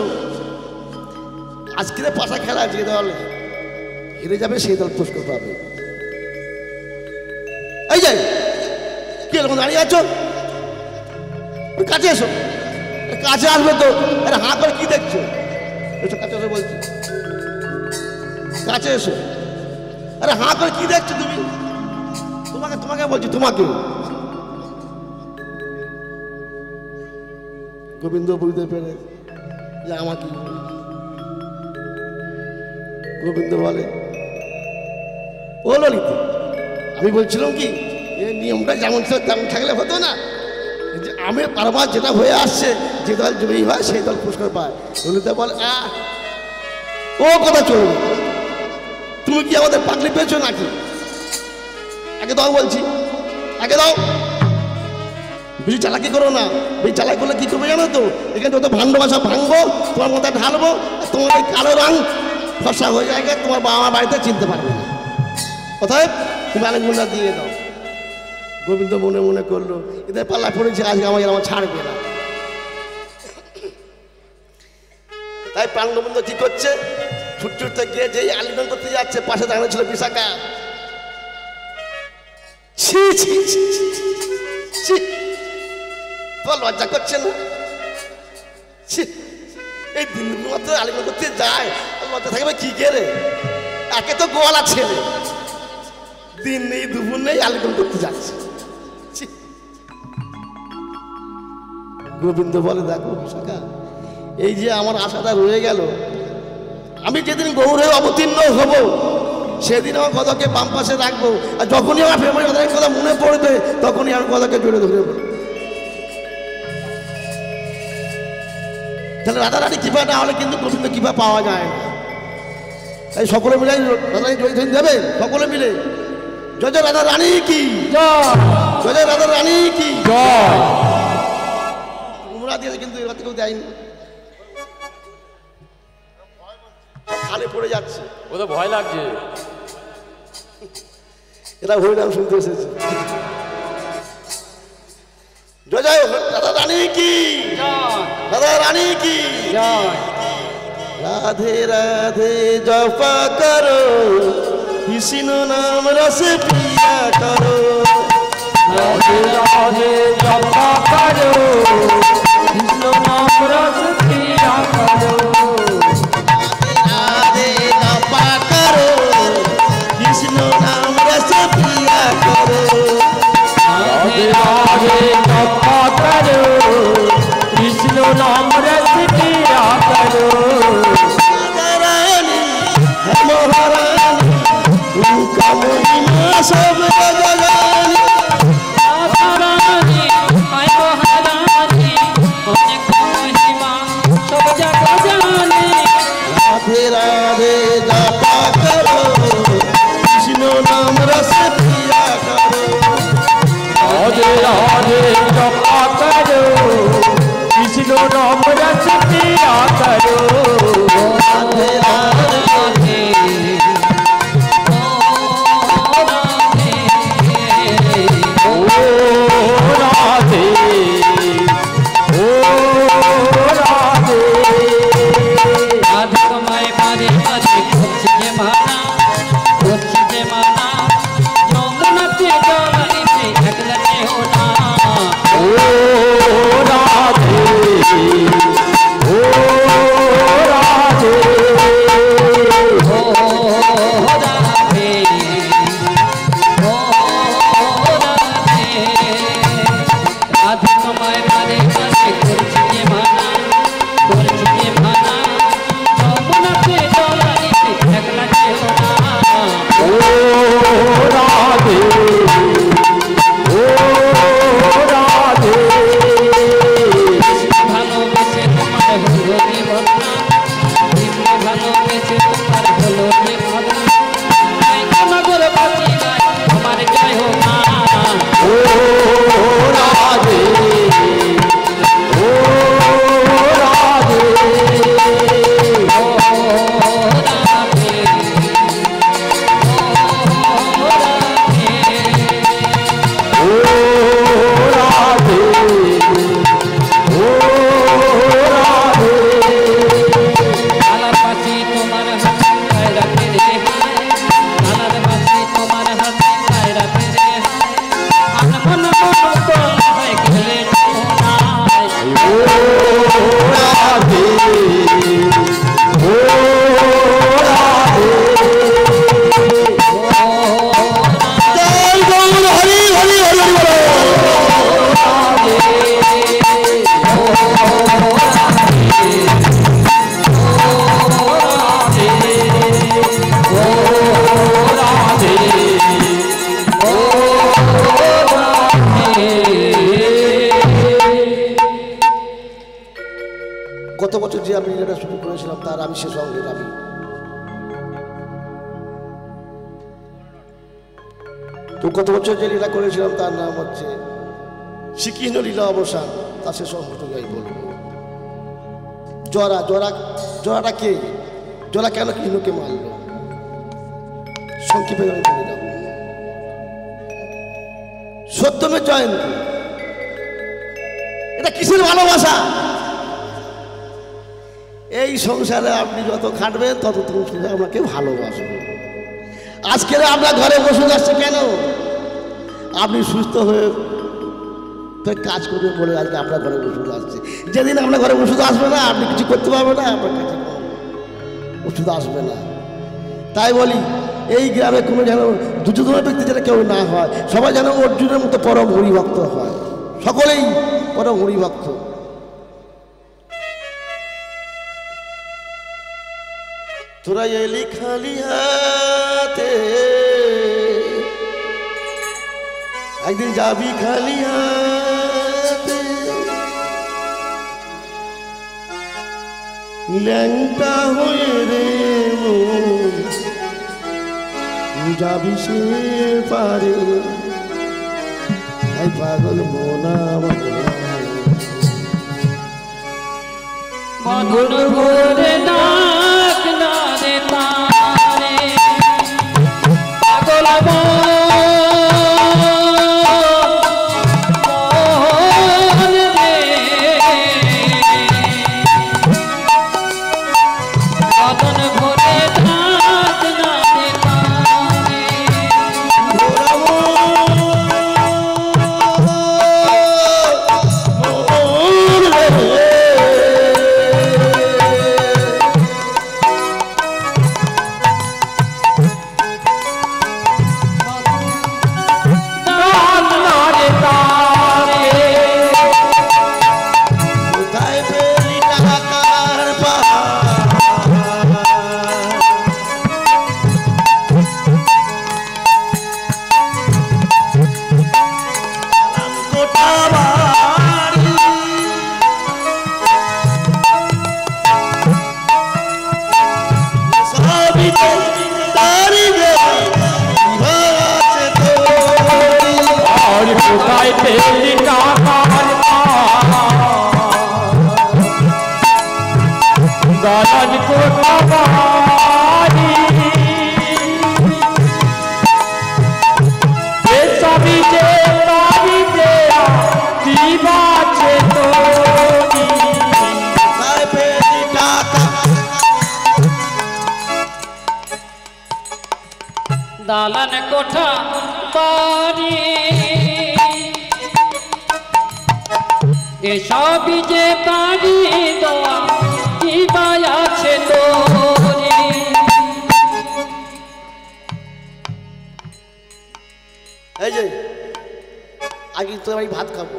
আজকের পাশা খেলা যে দল হেরে যাবে সেই দল পুরস্কার পাবে। এই যে কি এরকম দাঁড়িয়ে আছো, কাছে এসো। কাছে আসবে তো, আরে হাঁ করে কি দেখছো? এসো কাছে এসো বলছি, কাছে এসো। আরে হাঁ করে কি দেখছো তুমি? তোমাকে তোমাকে বলছি, তোমাকে। গোবিন্দ বুঝতে পেরে যে আমার কি। গোবিন্দ বলে, ও ললিতা, আমি বলছিলাম কি এই নিয়মটা যেমন ছিল তেমন থাকলে হতো না, যে আমি বারবার যেটা হয়ে আসছে, যে দল জয়ী হয় সেই দল পুরস্কার পায়। ললিতা বলে, ও কথা চলবে, তুমি কি আমাদের পাগলি পেয়েছো নাকি? আগে দাও বলছি, আগে দাও। বেশি চালাকি করো না, বেশি চালাকি করলে কি করবে জানো তো? এখানে যত ভাণ্ড বাসা ভাঙবো, তোমার মাথায় ঢালবো, তোমার এই কালো রং ফসা হয়ে যায়, তোমার বাবা মা বাড়িতে চিনতে পারবে না। কোথায় তুমি আলিঙ্গনটা দিয়ে দাও। গোবিন্দ মনে মনে করলো, এদের পাল্লা পড়েছে, আজকে আমাকে আমার ছাড়বে না। তাই প্রাণ গোবিন্দ কি করছে, ছুট ছুটতে গিয়ে যেই আলিঙ্গন করতে যাচ্ছে, পাশে দাঁড়িয়ে ছিল বিশাখা। ছি ছি ছি ছি, তোমার লজ্জা করছে না? ছি, এই দিন মাত্র আলিঙ্গন করতে যায়, লজ্জা থাকবে কি করে? একে তো গোয়ালা ছেলে, দিন নেই দুপুর নেই আলিঙ্গন করতে যাচ্ছে। গোবিন্দ বলে, দেখো বিশাখা, এই যে আমার আশাটা রয়ে গেল, আমি যেদিন গৌর হয়ে অবতীর্ণ হব সেদিন আমার গদাকে বাম পাশে রাখবো, আর যখনই আমার ফেমারি কথা মনে পড়বে তখনই আমি গদাকে জড়ে ধরে পড়ব। তাহলে রাধা রানী কৃপা না হলে কিন্তু গোবিন্দ কৃপা পাওয়া যায় না। তাই সকলে মিলে রাধা রানী জয় ধরে যাবে, সকলে মিলে জয় জয় রাধা রানী কি জয়, জয় জয় রাধা রানী কি জয়। তোমরা দিয়েছে কিন্তু এবার কেউ দেয়নি, খালি পড়ে যাচ্ছে, ওদের ভয় লাগছে। এরা হরিনাম শুনতে এসেছে। জয় জয় রাধা রানী কি জয়, রাধা রানী কি জয়। রাধে রাধে জপা করো, কৃষ্ণ নাম রস পিয়া করো, राधे राधे जपा करो कृष्ण नाम रस पिया करो राधे जपा करो कृष्ण नाम रस पिया करो राधे राधे जपा करो कृष्ण नाम रस पिया करो रानी है महारानी उनका महिमा सब जगानी राधारानी हाय महारानी अनेक महिमा सब जग जाने राधे राधे जपा करो कृष्ण नाम रस पिया करो राधे राधे जपा करो कृष्ण नाम रस पिया करो राधे राधे ओ राधे ओ राधे राधे कमाए मारे मारे खोज के माना यमुना ते जवानी से झगलते होना ओ राधे ओ राधे ओ राधे ओ राधे राधे कमाए मारे मारे खोज के माना यमुना ते जवानी से झगलते होना ओ राधे ओ राधे ভালোবেসে তোমার হলো কি ঘটনা কৃষ্ণ ভালোবেসে তোমার হলো কি ঘটনা তাই নগর বাঁচি নাই তোমার জয় হোক না ও রাধে ও রাধে ও রাধে ও রাধে ও রাধে আলার পাশে তোমার হাসি কায়রা ফিরে হায় আলার পাশে তোমার হাসি কায়রা ফিরে হায় মন তো হয় গেলে তোমায় ও রাধে ও রাধে জয় গৌর হরি হরি হরি বলো গত বছর যে আমি এটা শুরু করেছিলাম তার আমি শেষ অঙ্গের আমি তো গত বছর যে লীলা করেছিলাম তার নাম হচ্ছে শ্রীকৃষ্ণ লীলা অবসান তার শেষ অঙ্গটুকু আমি বলবো জরাটা কে জরা কেন কৃষ্ণকে মারল সংক্ষেপে আমি বলে দেব সত্যমের জয়ন্তী এটা কিসের ভালোবাসা এই সংসারে আপনি যত খাটবেন তত তুমি আপনাকে ভালোবাসবে আজকে আপনার ঘরে ওষুধ আসছে কেন আপনি সুস্থ হয়ে কাজ করবে বলে আজকে আপনার ঘরে ওষুধ আসছে যেদিন আপনার ঘরে ওষুধ আসবে না আপনি কিছু করতে পারবেন না আপনার কাছে ওষুধ আসবে না তাই বলি এই গ্রামে কোনো যেন দুর্যোধনের ব্যক্তি যেন কেউ না হয় সবাই যেন অর্জুনের মতো পরম হরিভক্ত হয় সকলেই পরম হরিভক্ত তোরা এলি খালি হাতে একদিন যাবি খালি হাতে ল্যাংটা হয়ে রে যাবি সে পারে তাই পাগল মোনা মধুর ভোরে ডাক না রে তারে পাগল মন রে মদন ভোরে ডাক না রে তারে কোথায় পেলি টাকার দালান কোঠা বাড়ি এসবই যে বাড়ি দেয়া কি বাঁচে তোরি কোথায় পেলি টাকা দালান কোঠা বাড়ি এসবই যে বাড়ি দেওয়া কি আছে তোরে এই যে আগে তো আমি ভাত খাবো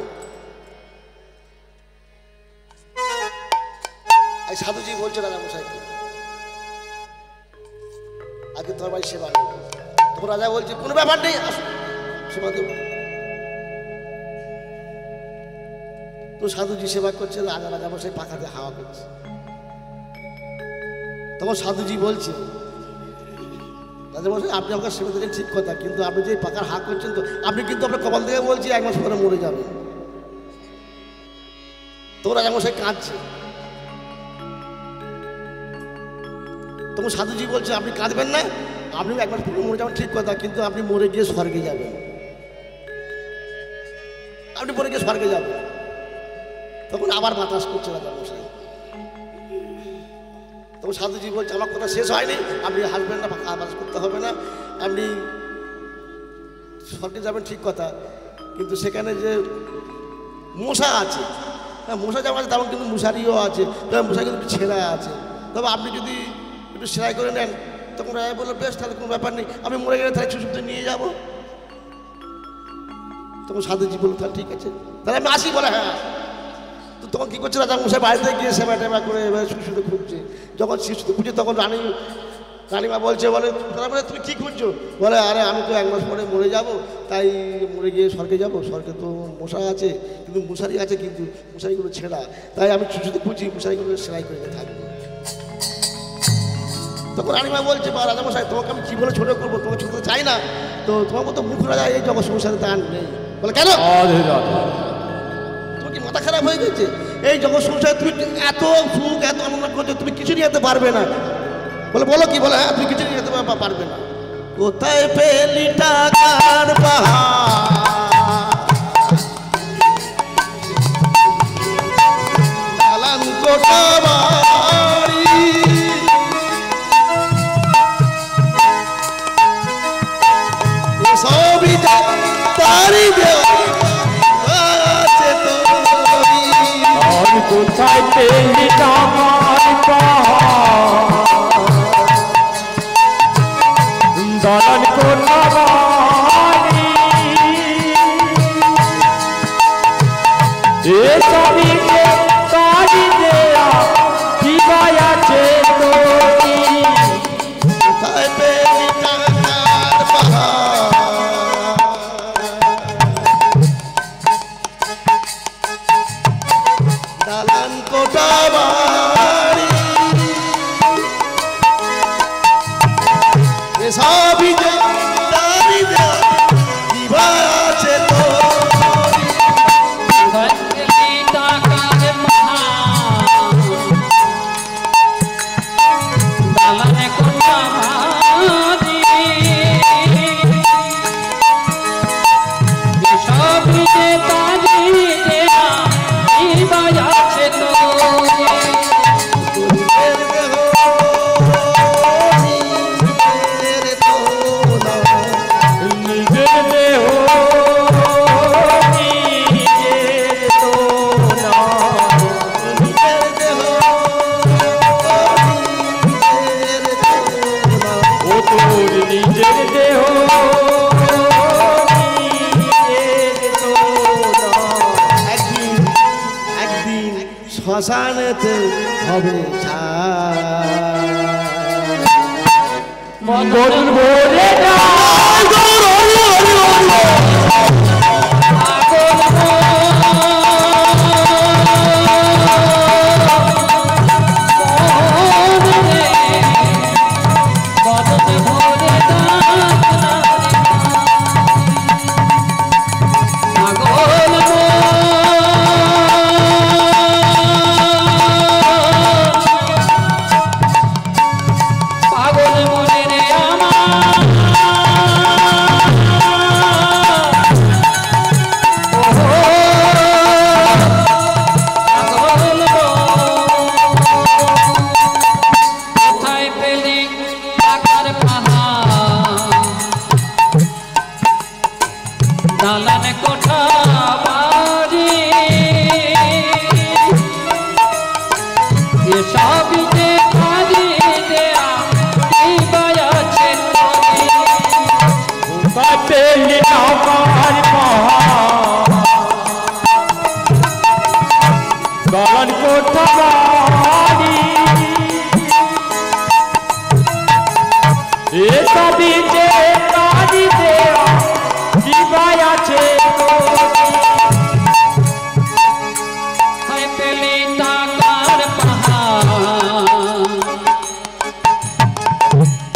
এই সাধুজি বলছে রাজা মশাইকে আগে তোর ভাই সেবা নেই তখন রাজা বলছে কোনো ব্যাপার নেই আসো সেবা দেবো তো সাধুজি সেবা করছে রাজা রাজা মশাই পাখাতে হাওয়া করছে তখন সাধুজি বলছে রাজা মশাই আপনি আমাকে সেবা দিলেন ঠিক কথা কিন্তু আপনি যে পাখার হাঁ করছেন তো আপনি কিন্তু আপনার কপাল থেকে বলছি 1 মাস পরে মরে যাবেন তো রাজা মশাই কাঁদছে তখন সাধুজি বলছে আপনি কাঁদবেন না আপনি 1 মাস পরে মরে যাবেন ঠিক কথা কিন্তু আপনি মরে গিয়ে স্বর্গে যাবেন আপনি মরে গিয়ে স্বর্গে যাবেন তখন আবার বাতাস করছে রাজা মশাই তখন সাধুজি বলছে আমার কথা শেষ হয়নি আপনি হাসবেন না বাতাস করতে হবে না আপনি স্বর্গে যাবেন ঠিক কথা কিন্তু সেখানে যে মশা আছে হ্যাঁ মশা যেমন আছে তেমন কিন্তু মশারিও আছে তবে মশা কিন্তু ছেঁড়া আছে তবে আপনি যদি একটু সেলাই করে নেন তখন রাজা বললো বেশ তাহলে কোনো ব্যাপার নেই আমি মরে গেলে তাহলে সুসুপ্তি নিয়ে যাব তখন সাধুজি বললো তাহলে ঠিক আছে তাহলে আমি আসি বলে হ্যাঁ তো তখন কী করছে রাজা মশাই বাড়িতে গিয়ে সেবা টেবা করে এবার শিশুতে খুঁজছে যখন শিশুতে খুঁজছে তখন রানীমা বলছে বলে তারা বলে তুমি কী খুঁজছো বলে আরে আমি তো 1 মাস পরে মরে যাব তাই মরে গিয়ে স্বর্গে যাব স্বর্গে তো মশা আছে কিন্তু মশারি আছে কিন্তু মশারিগুলো ছেঁড়া তাই আমি শিশুতে খুঁজি মশারিগুলো সেলাই করে থাকবো তখন রানীমা বলছে বা রাজামশাই তোমাকে আমি কী বলে ছোটো করবো তোমাকে ছোটো চাই না তো তোমার মতো মুখ রাজা এই জগৎ সংসারে তা নেই বলে কেন তোমার কি মাথা খারাপ হয়ে গেছে এই জগৎ সংসারে তুমি এত সুখ এত আনন্দ করছো তুমি কিছু নিয়ে যেতে পারবে না বলে বলো কি বলে হ্যাঁ তুমি কিছু নিয়ে যেতে পারবে না কোথায় পেলি টাকার পাহাড় কোটা বাড়ি সবই তারি আছে তোরি আর কোথায় পেলি টাকার দালান কোঠা বাড়ি এসবই যে বাড়ি দেয়া কি আছে তোরি কোথায় পেলি টাকার পাহাড় দালান কোটা বাড়ি সবই যে তারি দেয়া কি আছে তোরি ভক্তি টাকার দালান কোঠা বাড়ি এসবই যে বাড়ি দেয়া কি আছে তোরি নিজের দেহ নিজের তো না ও তোর নিজের দেহ নিজের তো না একদিন শ্মশানেতে হবে গরুর ভোরে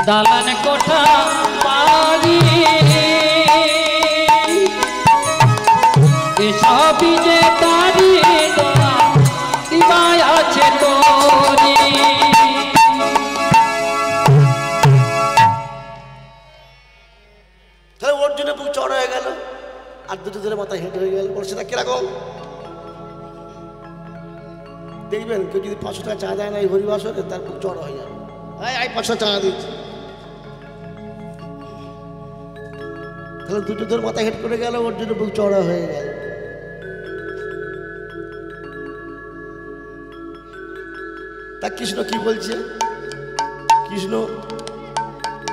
দালান কোঠা বাড়ি এসবই যে তারি দোয়া দিবাই আছে তোরি। তাহলে ওর জন্য বুক চড় হয়ে গেল আর দুটো ধরে মাথায় হেঁটে হয়ে গেল। ওর সেটা কিরকম দেখবেন, কেউ যদি 500 টাকা চা দেয় না এই হরিবাসরে, তার বুক চড় হয়ে যাবে। এই 500 টাকা দিচ্ছি, তাহলে দুটো ধরে মাথায় হেঁট করে গেল, ওর জন্য বুক চড়া হয়ে গেল। তা কৃষ্ণ কি বলছে? কৃষ্ণ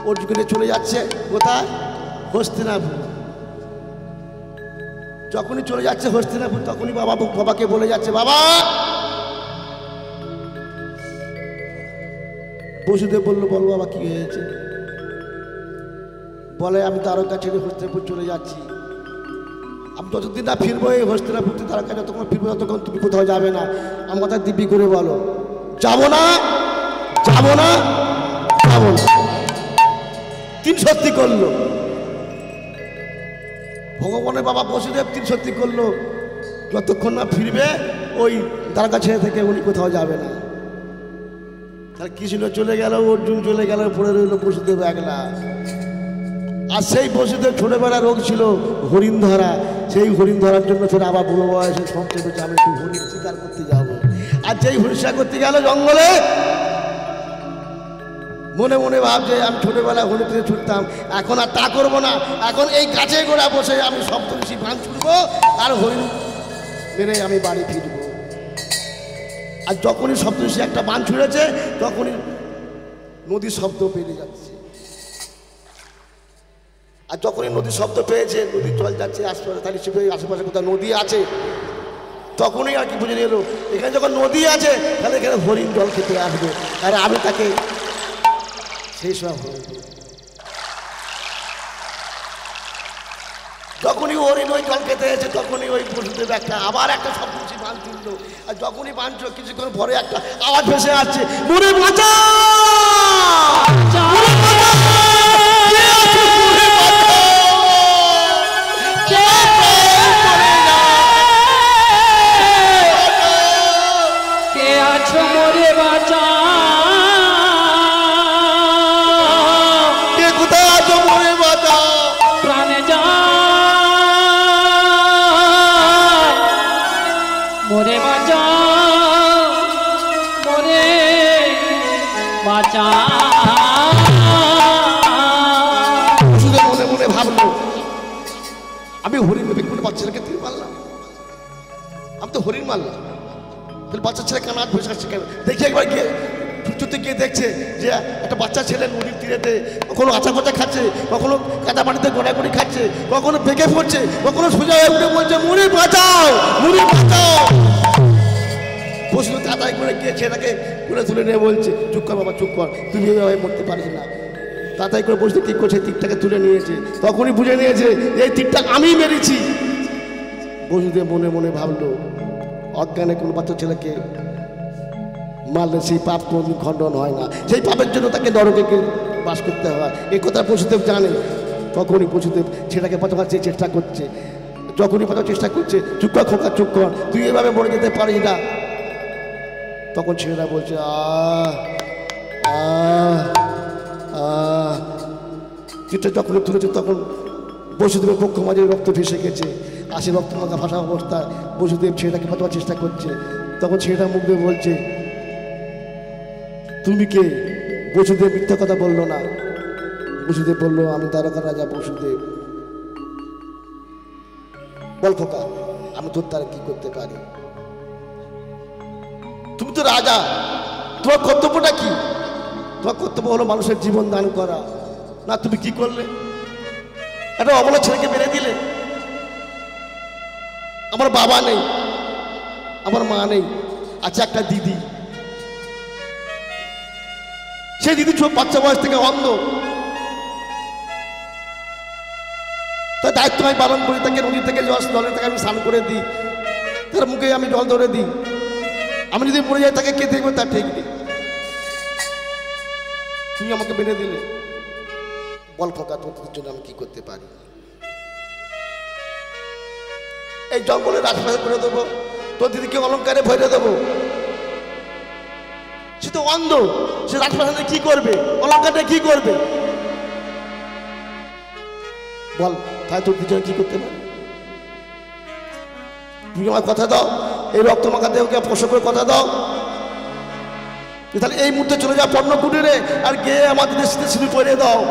অর্জুনে চলে যাচ্ছে কোথায়? হস্তিনাপুর। যখনই চলে যাচ্ছে হস্তিনাপুর, তখনই বাবাকে বলে যাচ্ছে, বাবা। বসুদেব বললো, বল বাবা কি হয়েছে? বলে, আমি দ্বারকা ছেড়ে হস্তিনাপুর চলে যাচ্ছি। আমি যতদিন না ফিরবো এই হস্তিনাপুর দ্বারকা, যতক্ষণ ফিরবো ততক্ষণ তুমি কোথাও যাবে না। আমার কথা দিব্যি করে বলো, যাবো না, যাবো না, যাবো না। 3 সত্যি করলো ভগবানের বাবা বসুদেব, 3 সত্যি করলো, যতক্ষণ না ফিরবে ওই দ্বারকা ছেড়ে থেকে উনি কোথাও যাবে না। তাহলে কৃষ্ণ চলে গেল, অর্জুন চলে গেল, পড়ে রইল বসুদেব একলা। আর সেই বসুদেব ছোটবেলা রোগ ছিল হরিণ ধরা, সেই হরিণ ধরার জন্য ফের আবার বুড়ো বয়সে সবচেয়ে বেশি আমি একটু হরিণ শিকার করতে যাবো। আর যেই হরিণ শিকার করতে গেল জঙ্গলে, মনে মনে ভাবছে আমি ছোটবেলায় হরিণ থেকে ছুটতাম, এখন আর তা করবো না। এখন এই গাছে গোড়া বসে আমি সপ্তর্ষি বান ছুটবো আর হরিণ মেরে আমি বাড়ি ফিরবো। আর যখনই সপ্তর্ষি একটা বান ছুঁড়েছে, তখনই নদীর শব্দ পেয়ে যাচ্ছে। আর যখনই নদীর শব্দ পেয়েছে, নদীর জল যাচ্ছে আশপাশে, তাহলে আশেপাশে কোথাও নদী আছে, তখনই আর কি বুঝে নিল এখানে যখন নদী আছে তাহলে এখানে হরিণ জল খেতে আসবে, আর আমি তাকে সেই সময় যখনই হরিণ ওই জল খেতে এসে, তখনই ওই বসুদেব আবার একটা সপ্তর্ষি বান ছুড়ল। আর যখনই বান ছুড়ল, কিছুক্ষণ পরে একটা আওয়াজ ভেসে আসছে, মুড়ে বাঁচা। মনে মনে ভাবলো, আমি হরিণ ভেবে কোনো বাচ্চাটাকে তুই মারলাম, আমি তো হরিণ মারলাম, তাহলে বাচ্চা ছেলে কেন আর বসে আসছে কেন? দেখি একবার গিয়ে ছুটতে গিয়ে দেখছে যে একটা বাচ্চা ছেলে নদীর তীরেতে কখনো আচা ফচা খাচ্ছে, কখনো কাদা পানিতে গোড়াগড়ি খাচ্ছে, কখনো পেকে পড়ছে, কখনো সোজা হয়ে উঠে বলছে, মুড়ি বাঁচাও, মুড়ি বাঁচাও। বসুদেব তাড়াতাড়ি করে গিয়ে ছেলেটাকে তুলে তুলে নিয়ে বলছে, চুপ কর বাবা, চুপ কর, তুমি এভাবে মরতে পারিস না। তাড়াতাড়ি করে বসতে কি করছে, তীরটাকে তুলে নিয়েছে। তখনই বুঝে নিয়েছে এই তীরটা আমি মেরেছি। বসুদেব মনে মনে ভাবলো, অজ্ঞানে কোনো বাচ্চা ছেলেকে মারলে সেই পাপ কোনোদিন খণ্ডন হয় না, সেই পাপের জন্য তাকে নরকে বাস করতে হয়, এই কথা বসুদেব জানে। তখনই বসুদেব ছেলেটাকে বাঁচাবার চেষ্টা করছে, যখনই বাঁচার চেষ্টা করছে, চুপ কর খোকা, চুপ কর, তুই এভাবে মরে যেতে পারিস না। তখন ছেলেরা বলছে চিঠটা যখন তুলেছে তখন বসুদেবের পক্ষ মাঝে রক্ত ভেসে গেছে। আর সে রক্ত মাখা ভাষা অবস্থায় বসুদেব ছেলেটাকে বাঁচাবার চেষ্টা করছে। তখন ছেলেটা মুখ দিয়ে বলছে, তুমি কে? বসুদেব মিথ্যা কথা বললো না। বসুদেব বললো, আমি দ্বারকা রাজা বসুদেব। বল খোকা, আমি তোর দ্বারা কি করতে পারি? তুমি তো রাজা, তোমার কর্তব্যটা কি? তোমার কর্তব্য হলো মানুষের জীবন দান করা। না, তুমি কি করলে? একটা অবলা ছেলেকে মেরে দিলে। আমার বাবা নেই, আমার মা নেই, আছে একটা দিদি। সেই দিদি বাচ্চা বয়স থেকে অন্ধ। তার দায়িত্ব আমি পালন করি। তাকে নদী থেকে জলের থেকে আমি স্নান করে দিই, তার মুখে আমি জল ধরে দিই। আমি যদি পড়ে যাই তাকে কে দেখবে তার ঠিক নেই। তুমি আমাকে মেরে দিলে। বল খোকা, তোর জন্য আমি কি করতে পারি? এই জঙ্গলে রাজপ্রাসাদ করে দেবো, তোর দিদিকে অলঙ্কারে ভরে দেবো। সে তো অন্ধ, সে রাজপ্রাসাদে কি করবে, অলঙ্কারে কি করবে? বল, তাই তোর দিদির জন্য কি করতে পারি? তুমি আমার কথা দাও, এই রক্ত মাখা দেহকে স্পর্শ করে কথা দাও, তাহলে এই মুহূর্তে চলে যাও পণ্য কুটিরে আর গিয়ে আমাদের দেশে সিঁড়ি পরে দাও।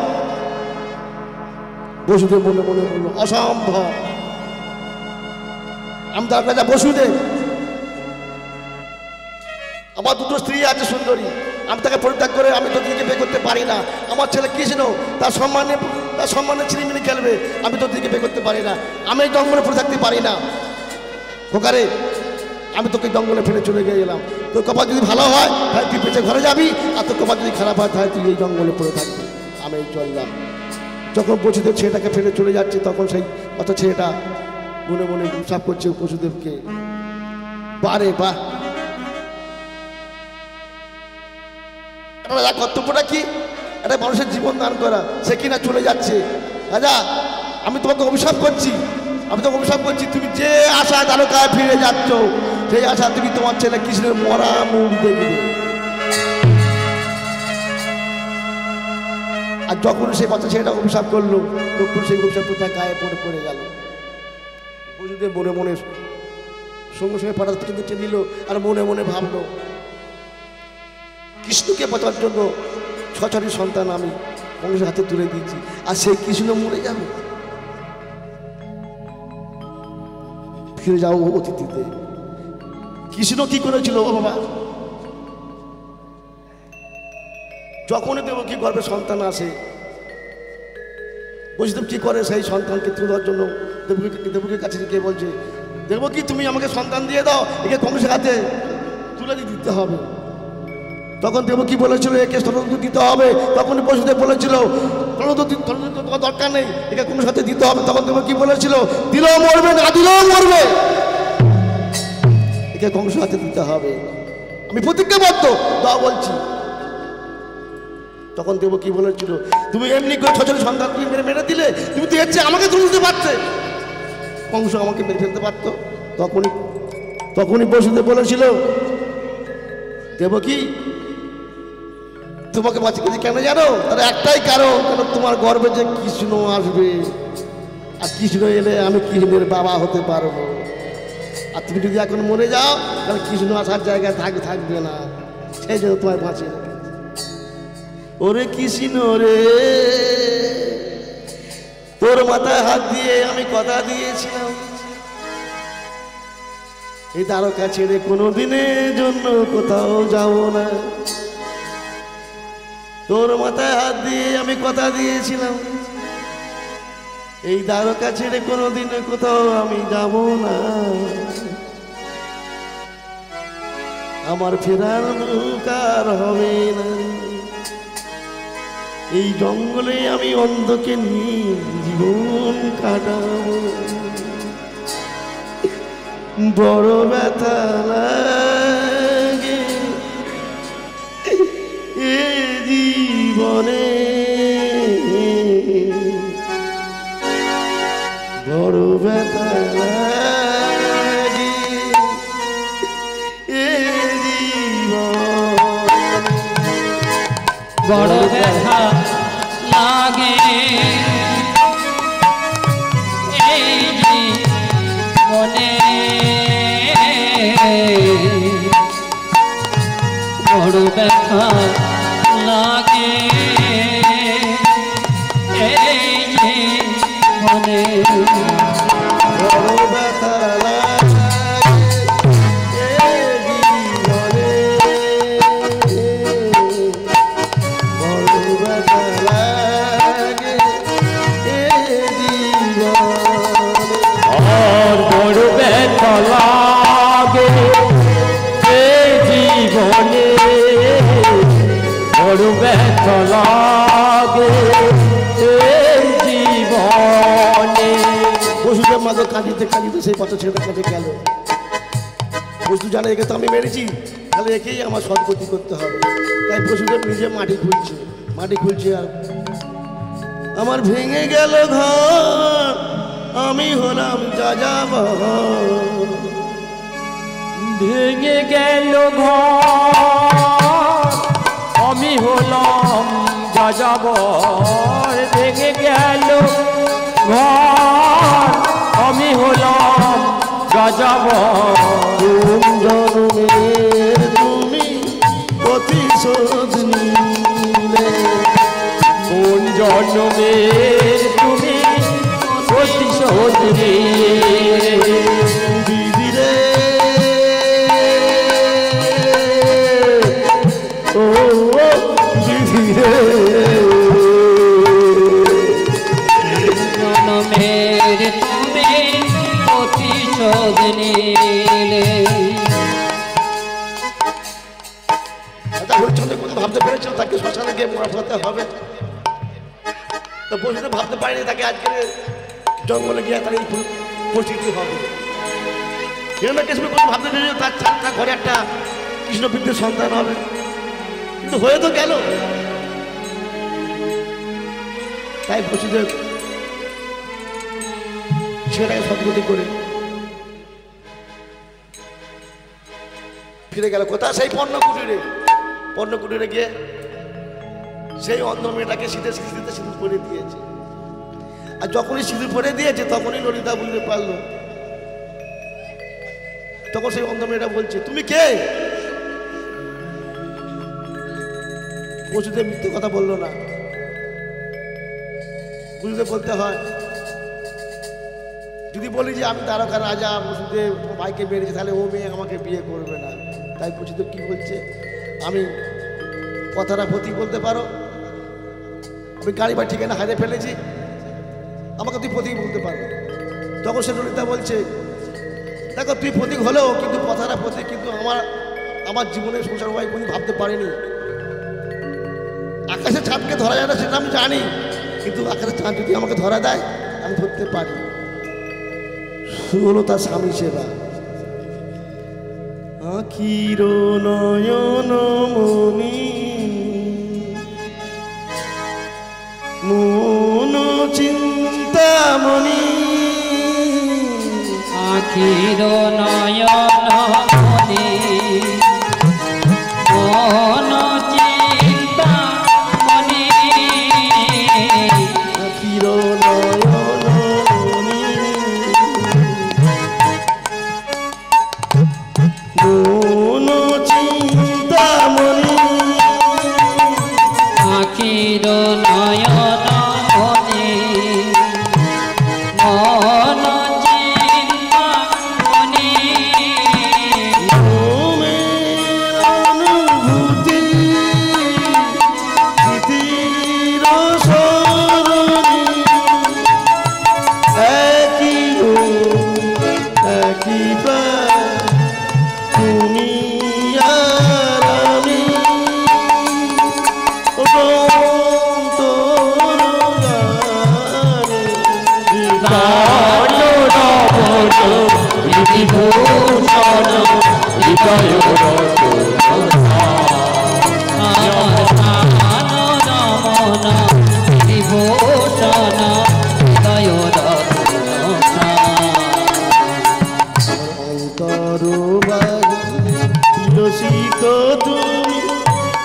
বসুদেব মনে মনে বললো, অসম্ভব। আমি তার রাজা বসুদেব, আমার দুটো স্ত্রী আছে সুন্দরী, আমি তাকে পরিত্যাগ করে আমি তোর দিদিকে বিয়ে করতে পারি না। আমার ছেলে কৃষ্ণ তার সম্মানে ছিনিমিনি খেলবে, আমি তোর দিদিকে বিয়ে করতে পারি না। আমি এই জঙ্গলে পড়ে থাকতে পারি না। খোকারে, আমি তোকে জঙ্গলে ফেলে চলে গেলাম। তোর কপাল যদি ভালো হয় তাহলে তুই পেঁচে ঘরে যাবি, আর তোর কপাল যদি খারাপ হয় তাহলে তুই এই জঙ্গলে পড়ে থাকবি। আমি চললাম। যখন বসুদেব ছেলেটাকে ফেলে চলে যাচ্ছে তখন সেই অত ছেলেটা মনে মনে হিসাব করছে বসুদেবকে, বারে বাহ, রাজা কর্তব্যটা কি? একটা মানুষের জীবন দান করা। সে কিনা চলে যাচ্ছে। রাজা, আমি তোমাকে অভিশাপ করছি, আমি তোকে অভিশাপ করছি, তুমি যে আশা দ্বারকায় ফিরে যাচ্ছ সেই আশা তুমি তোমার ছেলে কৃষ্ণের মরা মুখ দেখবে। আর যখন সেই বাচ্চা ছেলেটা অভিশাপ করলো তখন সেই অভিশাপটা তার গায়ে পড়ে গেল। বসুদেব মনে মনে সঙ্গে সঙ্গে পাঠাতে পর্যন্ত নিল আর মনে মনে ভাবলো, কৃষ্ণকে বাঁচার জন্য 6টি সন্তান আমি কংসের হাতে তুলে দিয়েছি, আর সেই কৃষ্ণ মরে যাবে। ফিরে যাও অতীতে। কৃষ্ণ কি করেছিল বাবা? যখনই দেবকী গর্ভে সন্তান আসে, বসুদেব কি করে, সেই সন্তানকে তুলে দেওয়ার জন্য দেবকীর কাছে গিয়ে বলছে, দেবকী তুমি আমাকে সন্তান দিয়ে দাও, একে কংসের হাতে তুলে দিতে হবে। তখন দেবকী বলেছিল একে স্তনদ দিতে হবে। তখন বসুদেব বলেছিল স্তনদ তোমার দরকার নেই, একে কংসের হাতে দিতে হবে। তখন দেবকী বলেছিল দিলেও মরবে, না দিলেও মরবে, একে কংসের হাতে দিতে হবে, আমি প্রতিজ্ঞাবদ্ধ, দাও বলছি। তখন দেবকী বলেছিল তুমি এমনি করে 6টি সন্তান তুমি মেরে দিলে, তুমি তো এর চেয়ে আমাকে তুলতে পারতে, কংস আমাকে মেরে ফেলতে পারত। তখনই বসুদেব বলেছিল দেবকী তোমাকে বাঁচিয়েছি কেন জানো? তার একটাই কারণ, কারণ তোমার গর্ভে যে কৃষ্ণ আসবে, আর কৃষ্ণ এলে আমি কৃষ্ণের বাবা হতে পারবো। আর তুমি যদি এখন মরে যাও তাহলে কৃষ্ণ আসার জায়গায় থাকবে না, সেই জন্য তোমায় বাঁচিয়ে রেখেছি। ওরে কৃষ্ণ রে, তোর মাথায় হাত দিয়ে আমি কথা দিয়েছিলাম, এই দ্বারকা ছেড়ে কোনোদিনের জন্য কোথাও যাব না। তোর মাথায় হাত দিয়ে আমি কথা দিয়েছিলাম, এই দ্বারকা ছেড়ে কোনোদিন কোথাও আমি যাব না। আমার ফেরার মুখ আর হবে না, এই জঙ্গলে আমি অন্ধকে নিয়ে জীবন কাটাবো। বড় ব্যথা লাগে এ জীবনে, বড় ব্যথা বড় ব্যথা লাগে এই জীবনে বড় ব্যথা লাগে এই জীবনে বড় ব্যথা বড় ব্যথা লাগে এই জীবনে। পশুদের মাঝে কাঁদিতে কাঁদিতে সেই পথ ছেড়ে কাঁদে গেল। পশু জানে একে তো আমি মেরেছি, তাহলে একেই আমার সদ্গতি করতে হবে। তাই পশুদের নিজে মাটি খুলছে আর আমার ভেঙে গেল ঘর, আমি হলাম যাযাবর। ভেঙে গেল ঘর, আমি হলাম যাযাবর। ভেঙে গেল ঘর, আমি হলাম যাযাবর। কোন জন্মে তুমি প্রতিশোধ নিলে, কোন জন্মে তুমি প্রতিশোধ নিলে। দিদিরে ও দিদিরে, জন্মের তুমি প্রতিশোধ নিলে। হরিশ্চন্দ্র কোন ভাবতে পেরেছিল তাকে শ্মশানে গিয়ে মরা ফেলাতে হবে? তো বসে ভাবতে পারিনি তাকে আজকে জঙ্গলে গিয়ে তার এই পরিস্থিতি হবে। হিরণ্যকশিপু কোনো ভাবতে পেরেছিল তার ঘরে একটা কৃষ্ণবৃদ্ধের সন্তান হবে, কিন্তু হয়ে তো গেল। তাই বসুদেব ছেলেটাকে সদ্গতি করে ফিরে গেল কোথা? সেই পর্ণকুটিরে গিয়ে সেই অন্ধ মেয়েটাকে শীতে সিঁদুর পরে দিয়েছে। আর যখনই সিঁদুর পরে দিয়েছে তখনই ললিতা বুঝতে পারলো। তখন সেই অন্ধ মেয়েটা বলছে, তুমি কে? বসুদেব মিথ্যে কথা বললো না। বুঝতে বলতে হয়, যদি বলি যে আমি দ্বারকা রাজা, বসুদেব ভাইকে মেরেছে, তাহলে ও মেয়ে আমাকে বিয়ে করবে না। তাই বসুদেব কি বলছে, আমি কথাটা প্রতীক বলতে পারো, আমি গাড়ি বা ঠিকানা হারিয়ে ফেলেছি, আমাকে তুই প্রতীক বলতে পারো। তখন সে ললিতা বলছে, দেখো তুই প্রতীক হলেও কিন্তু কথাটা প্রতীক, কিন্তু আমার জীবনের সংসার ভাই কোনো ভাবতে পারিনি। আকাশে চাঁদকে ধরা যায় না সেটা আমি জানি, কিন্তু আকাশের চাঁদ যদি আমাকে ধরা দেয় আমি ধরতে পারি। শুরু হলো তার স্বামী সেবা। আখির নয়ন মনি মন চিন্তামণি, আখির নয়ন মনি মন চিন্তামণি। আখির নয়ন মনি মন চিন্তামণি, আখির নয়ন মনি মন চিন্তামণি। ঘুমের অনুভূতি স্মৃতির সরণি, একই একই প্রাণ তুমি আর আমি, বিভূষণ হৃদয় বিভূষণ হৃদয় অন্তর তিলসিত তুমি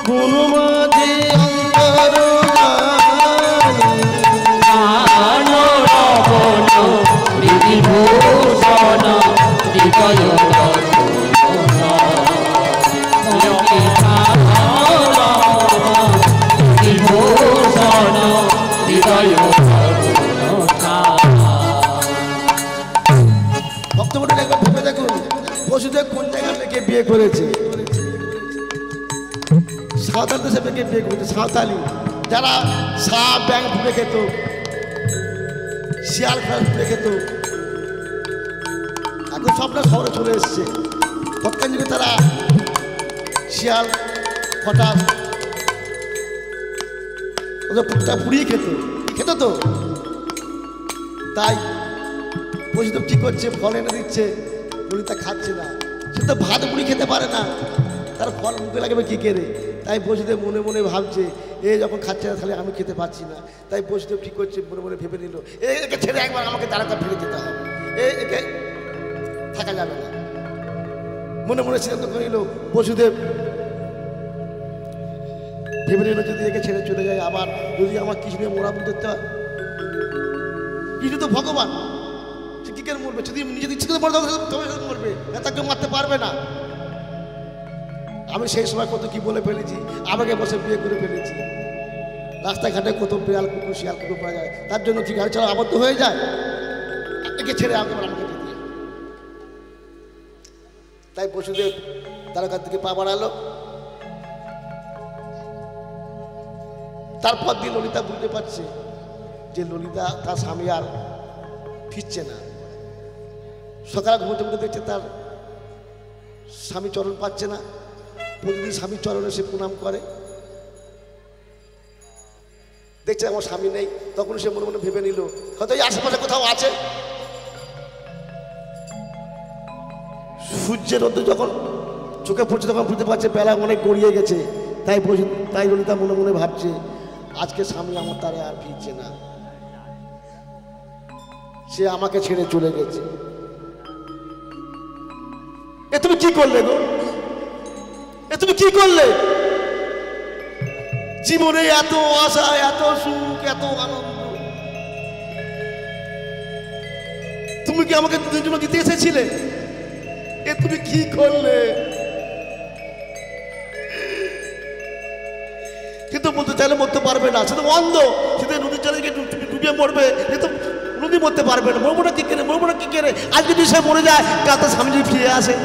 গুণ মাঝে হৃদয় বিভূষণ হৃদয় ভক্তমণ্ডলী একবার ভেবে দেখুন বসুদেব কোন জায়গায় মেয়েকে বিয়ে করেছে? সাঁওতাল দেশে মেয়েকে বিয়ে করেছে। সাঁওতালি যারা সাপ ব্যাং ফুটে খেত, শিয়াল ফেল ফুটে খেত, এখন সবটা শহরে চলে এসছে। তৎকালীন যুগে তারা শিয়াল হঠাৎ ওদের পুটটা পুড়িয়ে খেত খেত তো। তাই বসুদেব কি করছে, ফল এনে দিচ্ছে, ললিতা খাচ্ছে না। সে তো ভাত মুড়ি খেতে পারে না, তার ফল মুখে লাগবে কি করে। তাই বসুদেব মনে মনে ভাবছে এ যখন খাচ্ছে না তাহলে আমি খেতে পারছি না। তাই বসুদেব কি করছে, মনে মনে ভেবে নিল একে ছেড়ে একবার আমাকে তাড়াতাড়ি ফিরে যেতে হবে, একে থাকা যাবে না। মনে মনে সিদ্ধান্ত করে নিল বসুদেব, ভেবে নিল যদি একে ছেড়ে চলে যায়, আবার যদি আমার কৃষ্ণের মোড়া দেখতে হয়। কৃষ্ণ তো ভগবান, সে কি করে মরবে? যদি নিজে ইচ্ছে করে মরবে তবে মরবে, তাকে মারতে পারবে না। আমি সেই সময় কত কি বলে ফেলেছি, আমাকে বসে বিয়ে করে ফেলেছি। রাস্তাঘাটে কত বিড়াল কুকুর শিয়াল কুকুর পাওয়া যায়, তার জন্য কি গাড়ি চালা আবদ্ধ হয়ে যায়? একে ছেড়ে আমাকে যেতে দিয়ে। তাই বসুদেব দ্বারকার দিকে পা বাড়ালো। তারপর দিয়ে ললিতা বুঝতে পারছে যে ললিতা তার স্বামী আর ফিরছে না। সকালে ঘুমোতে ঘুমোতে দেখছে তার স্বামী চরণ পাচ্ছে না। প্রতিদিন স্বামীর চরণে সে প্রণাম করে, দেখছে আমার স্বামী নেই। তখন সে মনে মনে ভেবে নিল হয়তো এই আশেপাশে কোথাও আছে। সূর্যের রোদ যখন চোখে পড়ছে তখন বুঝতে পারছে বেলা অনেক গড়িয়ে গেছে। তাই ললিতা মনে মনে ভাবছে আজকে স্বামী আমার তারে আর ফিরছে না, সে আমাকে ছেড়ে চলে গেছে। এ তুমি কি করলে গো? এ তুমি কি করলে? জীবনে এত আশা, এত সুখ, এত আনন্দ তুমি কি আমাকে দুদিনের জন্য দিতে এসেছিলে? এ তুমি কি করলে? কিন্তু বলতে চাইলে মরতে পারবে না, সে তো অন্ধ, সে তো নদীর জলে ডুবিয়ে মরবে। এ তো নদী মরতে পারবে না। মরবো না কি করে, মরবো না কি করে? আজ যদি সে মরে যায় কাল তার স্বামী যদি ফিরে আসে,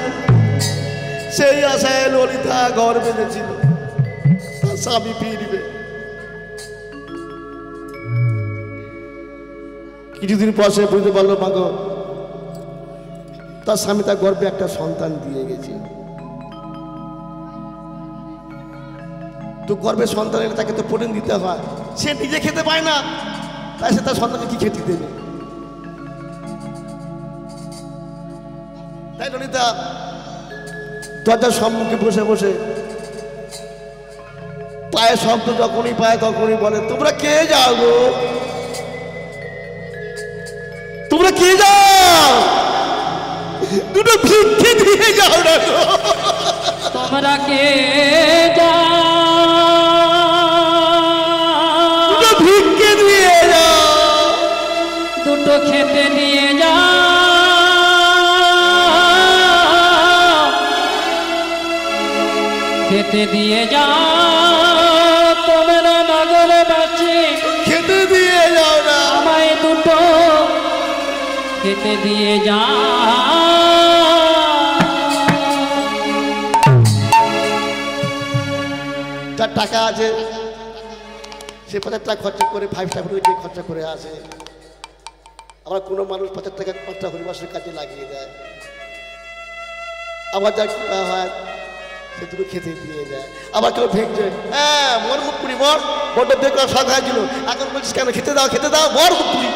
সেই আশায় ললিতা ঘর বেঁধেছিল তার স্বামী ফিরবে। কিছুদিন পর সে বুঝতে পারলো মাগো তার স্বামী তার গর্ভে একটা সন্তান দিয়ে গেছে। তো গর্ভে সন্তান এলে তাকে তো প্রোটিন দিতে হয়, সে নিজে খেতে পায় না, তাই সে তার সন্তানকে কি খেতে দেবে? তাই ললিতা দরজার সম্মুখে বসে বসে পায়ের শব্দ যখনই পায় তখনই বলে তোমরা কে যাও গো, তোমরা কে যাও? দুটো ভিক্ষে দিয়ে যাও না গো। তোমরা কে যাও? দুটো ভিক্ষে দিয়ে যাও, দুটো খেতে নিয়ে যাও। খেতে দিয়ে যাও তোমরা নগরবাসী, খেতে দিয়ে যাও না আমায় দুটো খেতে দিয়ে যাও। যার টাকা আছে সে 50 টাকা খরচা করে 5 স্টার হোটেলে গিয়ে খরচা করে আসে। আবার কোনো মানুষ 50 টাকা 5টা হরিবাসের কাজে লাগিয়ে দেয়। আবার যার কৃপা হয় সে দুটো খেতে দিয়ে যায়। আবার কেউ ভেঙছে, হ্যাঁ মর মুখ পুরি মর, বড্ড বেকার শখ হয়েছিল, এখন বলছিস কেন খেতে দাও খেতে দাও, মর মুখ পুরি।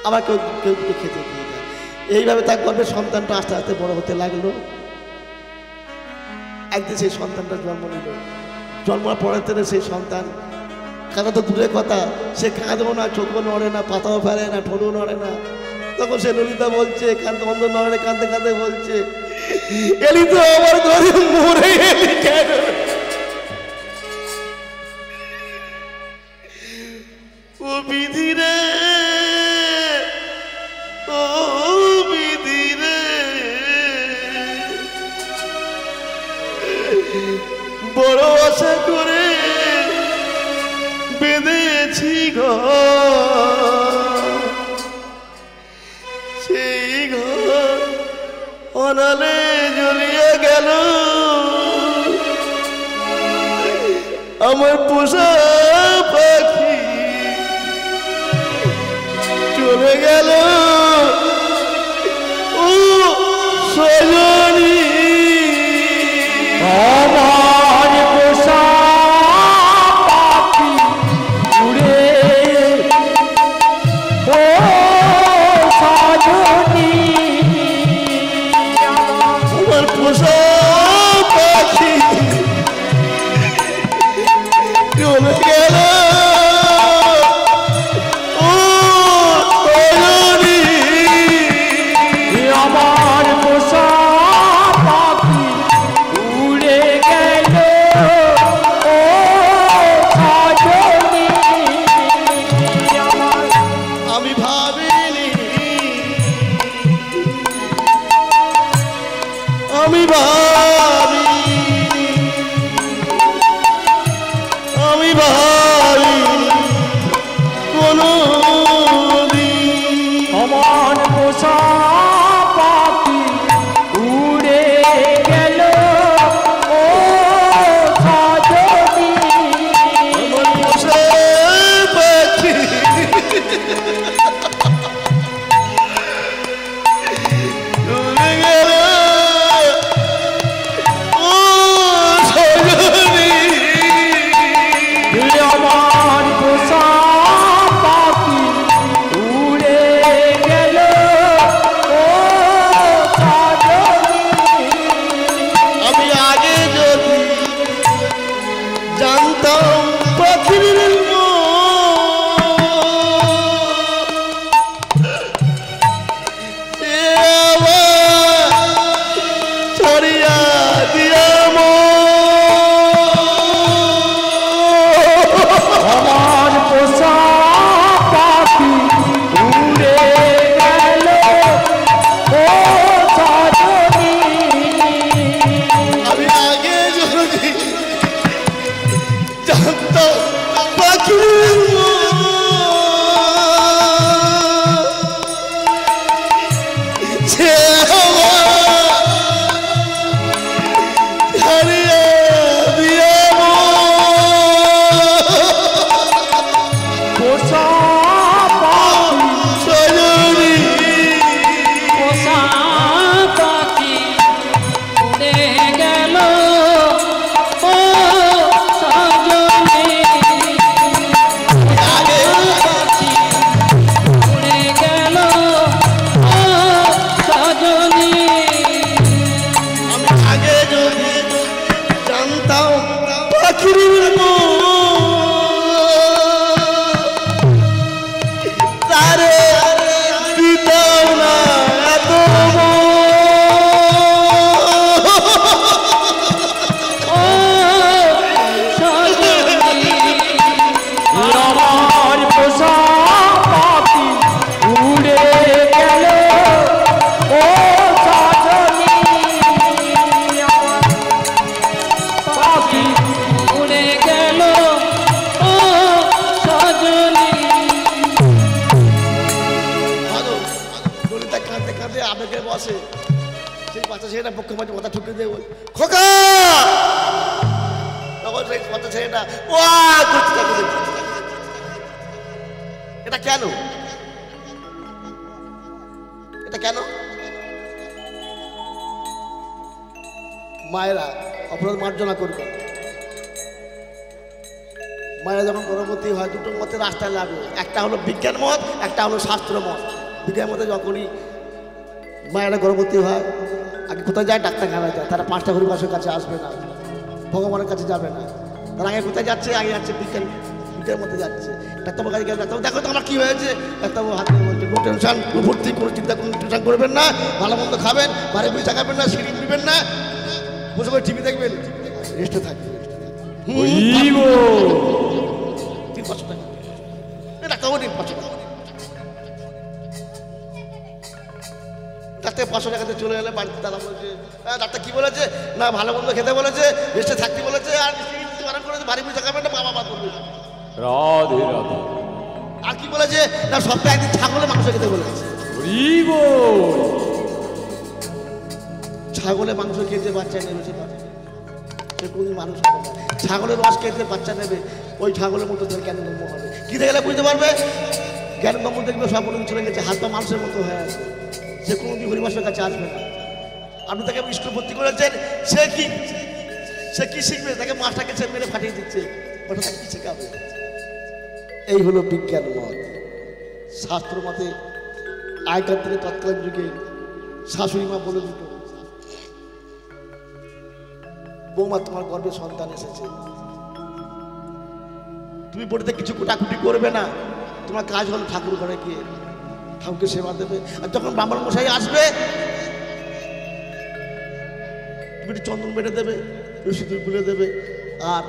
আবার কেউ কেউ দুটো খেতে দিয়ে যায়। এইভাবে তার গর্ভের সন্তানটা আস্তে আস্তে বড় হতে লাগলো। একদিন সেই সন্তানটা জন্ম নিল। জন্মার পরের থেকে সেই সন্তান কাঁদা তো দূরের কথা, সে কাঁদেও না, চোখও নড়ে না, পাতাও ফেলে না, ঠোঁটও নড়ে না। তখন সে ললিতা বলছে, কাঁদতে অন্ধ নড়ে, কাঁদতে কাঁদতে বলছে এলি তো আমার ঘরে মরে এলি কেন? ও বিধি রে, ও বিধি ভালোবাসা করে বেঁধেছি ঘর, সেই ঘর অনালে জ্বলিয়ে গেল। আমার পোষা পাখি চলে গেল। ও সজনী আমার পোষা পাখি উড়ে ও সজনী, আমার পোষা পাখি চলে গেল। ও সজনী আমার পোষা পাখি উড়ে গেল ও সজনী। আমি ভাবিনি, আমি ভাবি কোনো দিন আমার পোষা পাখি উড়ে গেল ও সজনী। আমার পোষা পাখি চলে গেল। ও সজনী আমার পোষা পাখি উড়ে গেল ও সজনী। আমি আগে যদি জানতাম পাখির ছড়িয়া দিয়া আমার পোষা পাখি উড়ে গেল ও সজনী। আমি আগে যদি জানতাম পাখির সে ছাড়িয়া দিয়া পোষা পাখি সজনী পোষা পাখি উড়ে গেল ও সজনী। আগে পাখি উড়ে গেল ও সজনী। আমি আগে যদি জানতাম পাখির তারে দিতাম না এত ও সজনী। আমার পোষা পাখি উড়ে গেল ও সজনী। আমার পাখি উড়ে গেল ও সজনী। ভালো গলিতে কাঁদতে কাঁদতে আবেগে বসে, সেই বাচ্চা ছেলেটা পক্ষে মাঝে মাথা ঠুকে দিয়ে বলে খোকা, তখন সেই বাচ্চা ছেলেটা ওয়া করতে থাকে। এটা কেন, এটা কেন? মায়েরা অপরাধ মার্জনা করবে। মায়েরা যখন গর্ভবতী হয় দুটো মতে রাস্তায় লাগবে, একটা হলো বিজ্ঞান মত, একটা হলো শাস্ত্র মত। বিজ্ঞান মতে যখনই মায়েরা গর্ভবতী হয় আগে কোথায় যায়? ডাক্তারখানায় যায়। তারা 5টা হরিবাসের কাছে আসবে না, ভগবানের কাছে যাবে না। তারা আগে কোথায় যাচ্ছে? আগে যাচ্ছে বিজ্ঞান মতে যাচ্ছে। ডাক্তারবাবুর কাছে গেলে ডাক্তারবাবু দেখো তো আমার কী হয়েছে? ডাক্তারবাবু হাতে বলছে কোনো টেনশন, কোনো ভর্তি, কোনো চিন্তা, কোনো টেনশন করবেন না, ভালো মন্দ খাবেন, বাড়ি বুঝে থাকাবেন না, সিঁড়ি উঠবেন না, বসে করে টিভি দেখবেন, রেস্টে থাকবেন। 3-500 টাকা ডাক্তারবাবু দিন, 500 টাকা। ডাক্তার 500 টাকাতে চলে গেলে বাড়িতে। তারা বলছে ডাক্তার কি বলেছে? না ভালো মন্দ খেতে বলেছে, রেস্টে থাকতে বলেছে, আর কমেন্ট করেছে বাড়ি বুঝে কমেন্ট বাবা মা করবে। রাধে রাধে। আর কি বলেছে না সপ্তাহে একদিন ছাগলের মাংস খেতে বলেছে। হরি বল। ছাগলের মাংস খেতে বাচ্চা নেবে সে কোন মানুষ হবে না। ছাগলের রস খেতে বাচ্চা নেবে ওই ছাগলের মতো তার জ্ঞান গম্য হবে। কি দেখলে বুঝতে পারবে জ্ঞান গম্য দেখবে সব কোনো চলে গেছে হাত পা মানুষের মতো হয়ে আছে। সে কোনোদিন হরিবাসের কাছে আসবে না। আপনি তাকে স্কুলে ভর্তি করেছেন সে কি শিখবে? তাকে মাস্টারকে সে মেরে ফাটিয়ে দিচ্ছে ওটা তাকে কি শেখাবে? এই হলো বিজ্ঞান মত। শাস্ত্র মতে আগেকার থেকে তৎকালীন যুগে শাশুড়ি মা বলে দিত বৌমা তোমার গর্ভে সন্তান এসেছে, তুমি বড়িতে কিছু কোটাকুটি করবে না, তোমার কাজ হলো ঠাকুর ঘরে গিয়ে ঠাকুরকে সেবা দেবে। আর যখন ব্রাহ্মণ মশাই আসবে তুমি একটু চন্দন বেটে দেবে, সিঁদুর গুলে দেবে। আর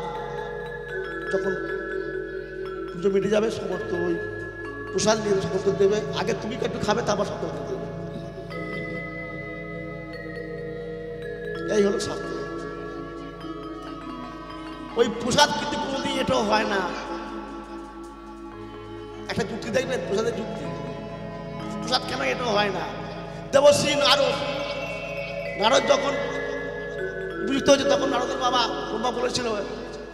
যখন পুজো মিটে যাবে সমস্ত ওই প্রসাদ নিয়ে সমস্ত দেবে। আগে তুমি একটু খাবে তারপর সকলকে দেবে। এই হলো শাস্ত্র। ওই প্রসাদ কিন্তু কোনোদিন এটাও হয় না। একটা যুক্তি দেখবেন প্রসাদের যুক্তি, প্রসাদ কেন এটাও হয় না। দেবশ্রী নারদ যখন বুঝতে হচ্ছে তখন নারদের বাবা ব্রহ্মা বলেছিল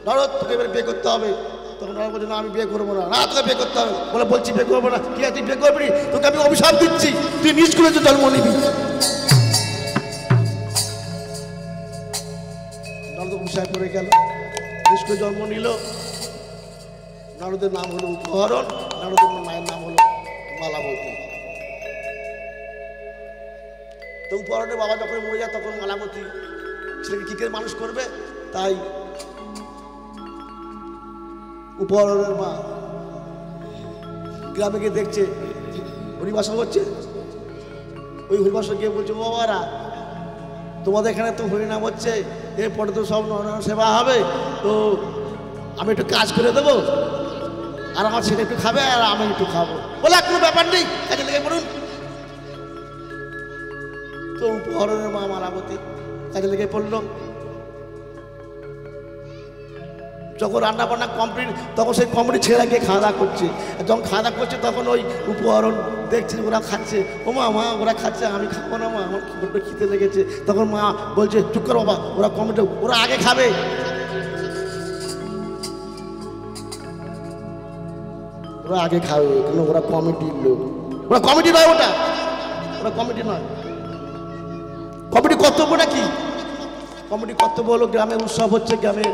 নারদ তোকে এবার বিয়ে করতে হবে। তখন নারদ বলছে না আমি বিয়ে করবো না। না তোকে বিয়ে করতে হবে। বলে বলছি বিয়ে করবো না। কি আছে তুই বিয়ে করবি? তোকে আমি অভিশাপ দিচ্ছি, তুই নিজ করে জন্ম নিবি। নারদ অভিশাপ করে গেল, নিজ করে জন্ম নিল। নারদের নাম হলো উপহরণ, নারদের মায়ের নাম হলো মালাবতী। তো উপহরণের বাবা যখন মরে যায় তখন মালাবতী ছেলেকে কি করে মানুষ করবে, তাই উপহরণের মা গ্রামে গিয়ে দেখছে হরিবাসন হচ্ছে। ওই হরিবাসন গিয়ে বলছে বাবারা তোমাদের এখানে তো হরিনাম হচ্ছে, এরপরে তো সব নরনারায়ণ সেবা হবে, তো আমি একটু কাজ করে দেবো আর আমার ছেলে একটু খাবে আর আমি একটু খাবো। বলে কোনো ব্যাপার নেই, কাজে লেগে পড়ুন। তো উপহরণের মা মালাবতী কাজে লেগে পড়লো। যখন রান্না বান্না কমপ্লিট তখন সেই কমপ্লিট ছেলেরা গিয়ে খাওয়া দাওয়া করছে। যখন খাওয়া দাওয়া করছে তখন ওই উপহরণ দেখছে ওরা খাচ্ছে। ও মা ওরা খাচ্ছে আমি খাবো না মা, আমার বড্ড খিদে লেগেছে। তখন মা বলছে চুপ কর বাবা, ওরা কমপ্লিট ওরা আগে খাবে। ওরা আগে খাবে কেন? ওরা কমিটির লোক। ওরা কমিটি নয়, ওরা কমিটি নয়। কমিটি কর্তব্যটা কি? কমিটি কর্তব্য হলো গ্রামে উৎসব হচ্ছে, গ্রামে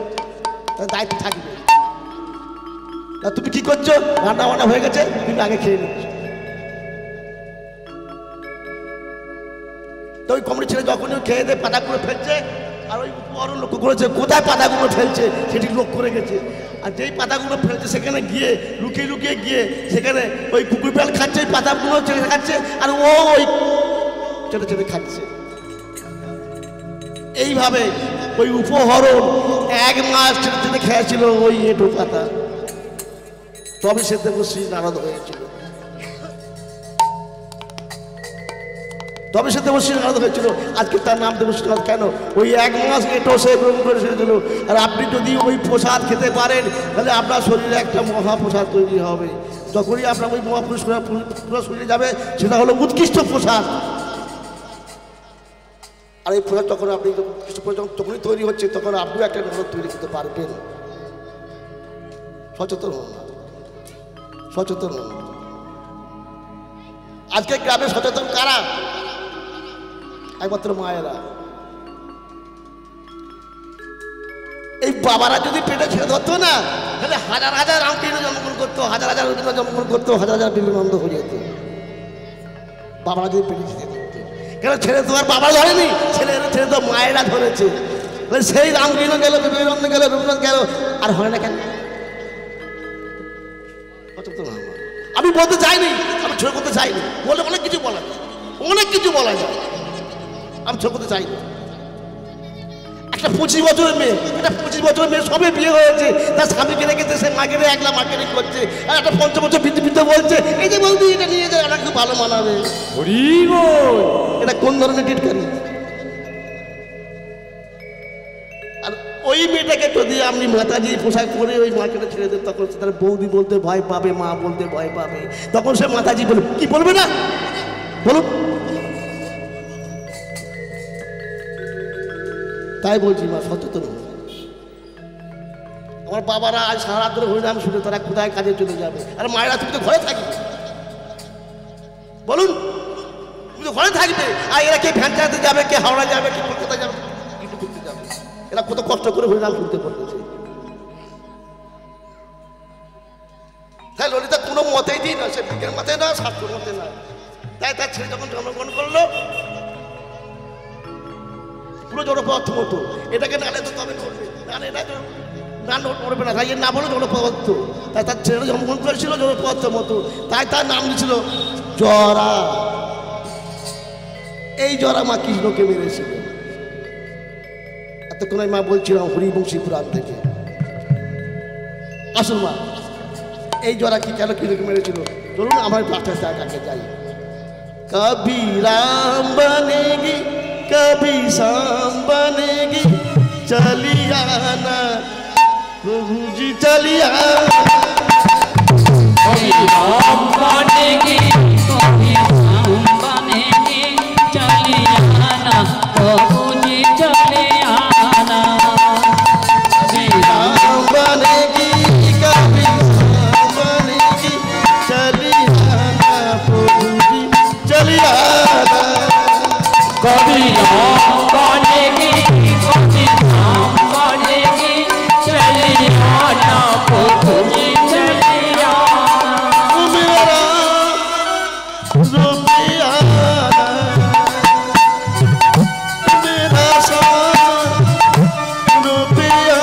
তার দায়িত্ব থাকবে। তুমি কি করছো? রান্না বান্না হয়ে গেছে, তুমি আগে খেয়ে নিচ্ছ। তো ওই কমিটি ছেলে যখনই খেয়ে দিয়ে পাতাগুলো ফেলছে আর ওই উপহরণ লক্ষ্য করেছে কোথায় পাতাগুলো ফেলছে সেটি লক্ষ্য করে গেছে। আর যেই পাতাগুলো ফেলছে সেখানে গিয়ে লুকিয়ে লুকিয়ে গিয়ে সেখানে ওই কুকুর বেল খাচ্ছে, ওই পাতাগুলো চেটে খাচ্ছে আর ও ওই চেটে চেটে খাচ্ছে। এইভাবে ওই উপহরণ 1 মাস চেটে চেটে খেয়েছিল ওই এঁটো পাতা। তবে সে দেবশ্রী নারদ হয়েছিল, তবে সে দেবশ্রী নারদ হয়েছিল। আজকে তার নাম দেবশ্রী নারদ কেন? ওই 1 মাস এঁটো সে গ্রহণ করে এসেছিল। আর আপনি যদি ওই প্রসাদ খেতে পারেন তাহলে আপনার শরীরে একটা মহাপ্রসাদ তৈরি হবে। যখনই আপনার ওই মহাপুরুষ শরীরে যাবে সেটা হলো উৎকৃষ্ট প্রসাদ। আর এই প্রসাদ যখন আপনি যখনই তৈরি হচ্ছে তখন আপনিও একটা নারদ তৈরি করতে পারবেন। সচেতন হন, সচেতন হন। আজকে গ্রামে সচেতন কারা? একমাত্র মায়েরা। এই বাবারা যদি পেটে ছেড়ে ধরতো না তাহলে হাজার হাজার রামকৃষ্ণ জন্মগ্রহণ করতো, হাজার হাজার রবীন্দ্র জন্মগ্রহণ করতো, হাজার হাজার বিবেকানন্দ হয়ে যেত। বাবারা যদি পেটে ছেড়ে ধরতো, কেন ছেড়ে তো আর বাবা ধরেনি, ছেড়ে তো মায়েরা ধরেছে। সেই রামকৃষ্ণ গেল, বিবেকানন্দ গেল, রবীন্দ্রনাথ গেল, আর হয় না কেন? আমি বলতে চাইনি, আমি ছোট করতে চাইনি, বলে অনেক কিছু বলা যায়, অনেক কিছু বলা যায়, আমি ছোট করতে চাইনি। একটা 25 বছরের মেয়ে, একটা 25 বছরের মেয়ে সবে বিয়ে হয়েছে, তার স্বামীকে রেখেছে, সে মাকে একলা মার্কেটিং করছে, আর একটা 5 বছর বৃদ্ধ বলছে এই যে বলছি এটা নিয়ে যায়, ওটা খুব ভালো মানাবে। এটা কোন ধরনের টিটকারি? আর ওই মেয়েটাকে যদি আপনি মাতাজি পোশাক পরে ওই মার্কেটে ছেড়ে দেন, তখন তার বৌদি বলতে ভয় পাবে, মা বলতে ভয় পাবে, তখন সে মাতাজি বলে কি বলবে না বলুন? তাই বলছি মা সচেতন। আমার বাবারা আজ সারা রাত ধরে হরিনাম শুনে তারা কোথায় কাজে চলে যাবে, আর মায়েরা তুমি তো ঘরে থাকবে, বলুন তুমি তো ঘরে থাকবে, আর এরা কে ভ্যান চালাতে যাবে, কে হাওড়া যাবে, কে কলকাতা যাবে, কিছু করতে যাবে, এরা কত কষ্ট করে হরিনাম শুনতে পড়তেছে। তাই ললিতা কোনো মতেই দিই না, সে বিজ্ঞান মতে না, শাস্ত্র মতে না। তাই তার ছেলে যখন জন্মগ্রহণ করলো পুরো জড়পদার্থ মতো, এটাকে নালে তো তবে করবে, নালে না না করবে না, তাই এর না বলে জড়পদার্থ। তাই তার ছেলে জন্মগ্রহণ করেছিল জড়পদার্থ মতো, তাই তার নাম দিয়েছিল জরা। এই জরা মা কৃষ্ণকে মেরেছিল। এতক্ষণ মা বলছিলাম হরিবংশী পুরাণ থেকে। আসুন মা, এই জরা কি কেন কৃষ্ণকে মেরেছিল চলুন আমার প্রার্থনা কাকে যাই। कभी राम बनेगी कभी शाम बनेगी, चली आना प्रभु जी चली आना। कभी राम बनेगी कभी शाम बनेगी, चली आना प्रभु जी चली आना। कभी राम बनेगी कभी शाम बनेगी, चली आना प्रभु जी चली आना। कभी राम बनेगी कभी शाम बनेगी, चली आना प्रभु जी चली आना। मेरा रुपया मेरा रुपया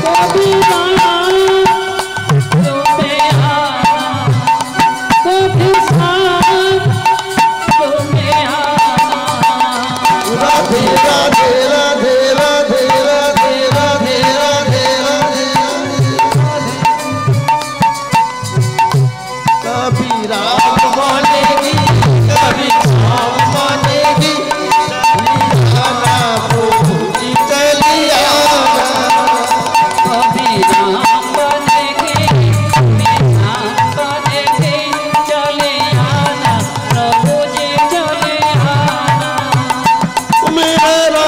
कभी राम कभी शाम कभी राधे राधे राधे राधे राधे राधे राधे राधे। कभी राम बनेगी कभी शाम बनेगी, चली आना प्रभु जी चली आना। कभी राम बनेगी कभी शाम बनेगी, चली आना प्रभु जी चली आना। मेरा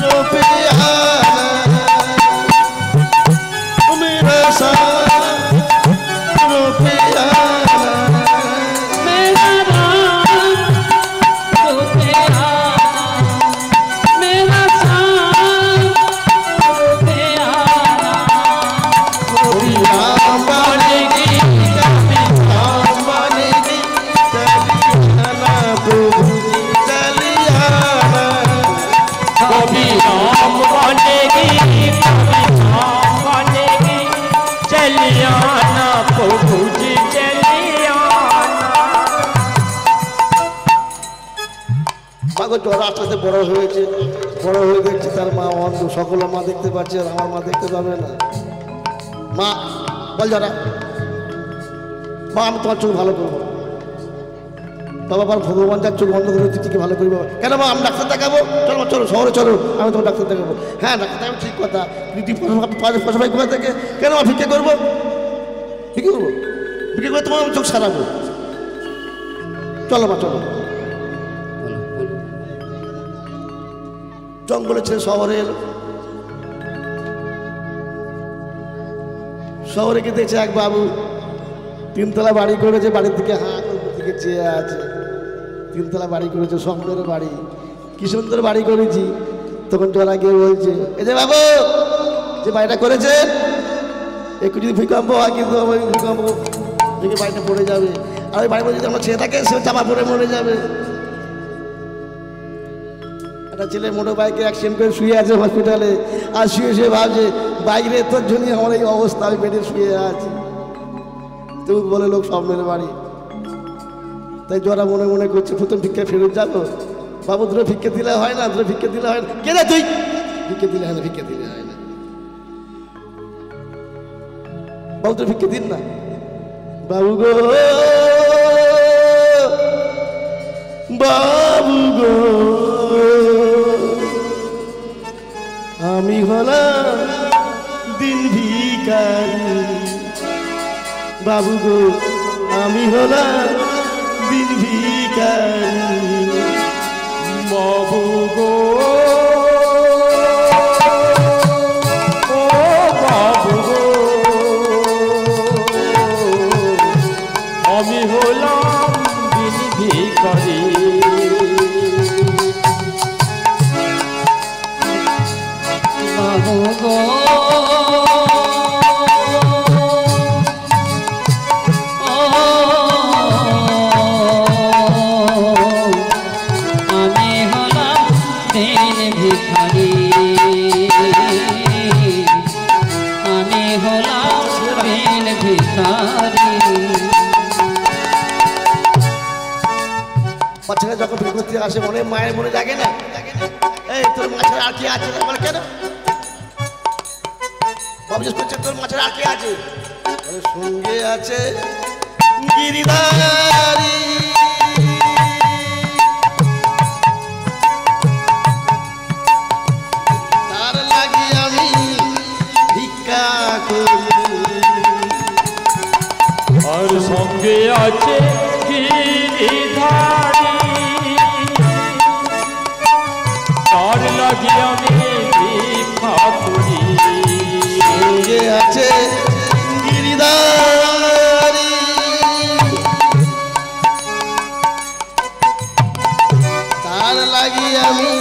रुपया मेरा रुपया मेरा राम रुपया मेरा शाम रुपया। कभी राम बनेगी कभी शाम बनेगी, चली आना प्रभु जी चली आना। कभी राम बनेगी कभी शाम बनेगी, चली आना प्रभु जी चली आना। মাগো জরা আস্তে আস্তে বড় হয়েছে, বড় হয়ে দেখছি তার মা অন্ধ। সকলের মা দেখতে পাচ্ছে আর আমার মা দেখতে পাবে না। মা বল জরা, মা আমি তোমার চোখ ভালো করবো। বাবা আবার ভগবান যার চোখ বন্ধ করে দিচ্ছি কি ভালো করবো কেন? মা আমি ডাক্তার দেখাবো, চলো মা চলো শহরে চলো, আমি তোমার ডাক্তার দেখাবো। হ্যাঁ ডাক্তার দেখাবো ঠিক কথা, কিন্তু পয়সা পাই কোথা থেকে? কেন মা ভিক্ষা করবো? ভিক্ষা করবো, ভিক্ষা করে তোমার আমি চোখ সারাবো। চলো মা চলো। জঙ্গলে ছেড়ে শহরে এলো। শহরে গিয়ে দেখছে এক বাবু তিনতলা বাড়ি করেছে, বাড়ির দিকে হাঁ দিকে চেয়ে আছে। তিনতলা বাড়ি করেছে, স্বপ্নের বাড়ি, কি সুন্দর বাড়ি করেছি। তখন জরা গিয়ে বলছে, এই যে বাবু যে বাড়িটা করেছে একটু যদি ভূমিকম্প হয় কিন্তু ওই ভূমিকম্প থেকে বাড়িটা পড়ে যাবে, আর ওই বাড়ির মধ্যে যদি আমার ছেলে থাকে সে চাপা পড়ে মরে যাবে। একটা ছেলে মোটর বাইকে অ্যাক্সিডেন্ট করে শুয়ে আছে হসপিটালে, আর শুয়ে শুয়ে ভাবছে বাইরে তোর জন্য আমার এই অবস্থা, আমি বেডে শুয়ে আছি। তো বলে লোক স্বপ্নের বাড়ি। তাই জরা মনে মনে করছে প্রথম ভিক্ষা ফেরত যাবো। বাবু দুটো ভিক্ষা দিলে হয় না, দুটো ভিক্ষা দিলে হয় না। কে রে তুই? ভিক্ষা দিলে হয় না, ভিক্ষা দিলে হয় না। বাবু দুটো ভিক্ষা দিন না। বাবু গো বাবু গো বাবু গো আমি হলাম দিন ভিখারি বাবু গো ও বাবু গো আমি হলাম দিন ভিখারি বাবু গো আমি হলাম দিন ভিখারি আমি হলাম দিন ভিখারি বাচ্চারা যখন বিপত্তি আসে মনে মায়ের মনে জাগে না এই তোর মাছের আর কি আছে বলে কেন বাবু জিজ্ঞেস করছে তোর মাছের আর কি আছে বলে সঙ্গে আছে গিরিধারী তার লাগি আমি ভিক্ষা করি আর সঙ্গে আছে গিরিধারী তার লাগি আমি ভিক্ষা করি সঙ্গে আছে গিরিধারী তার লাগি আমি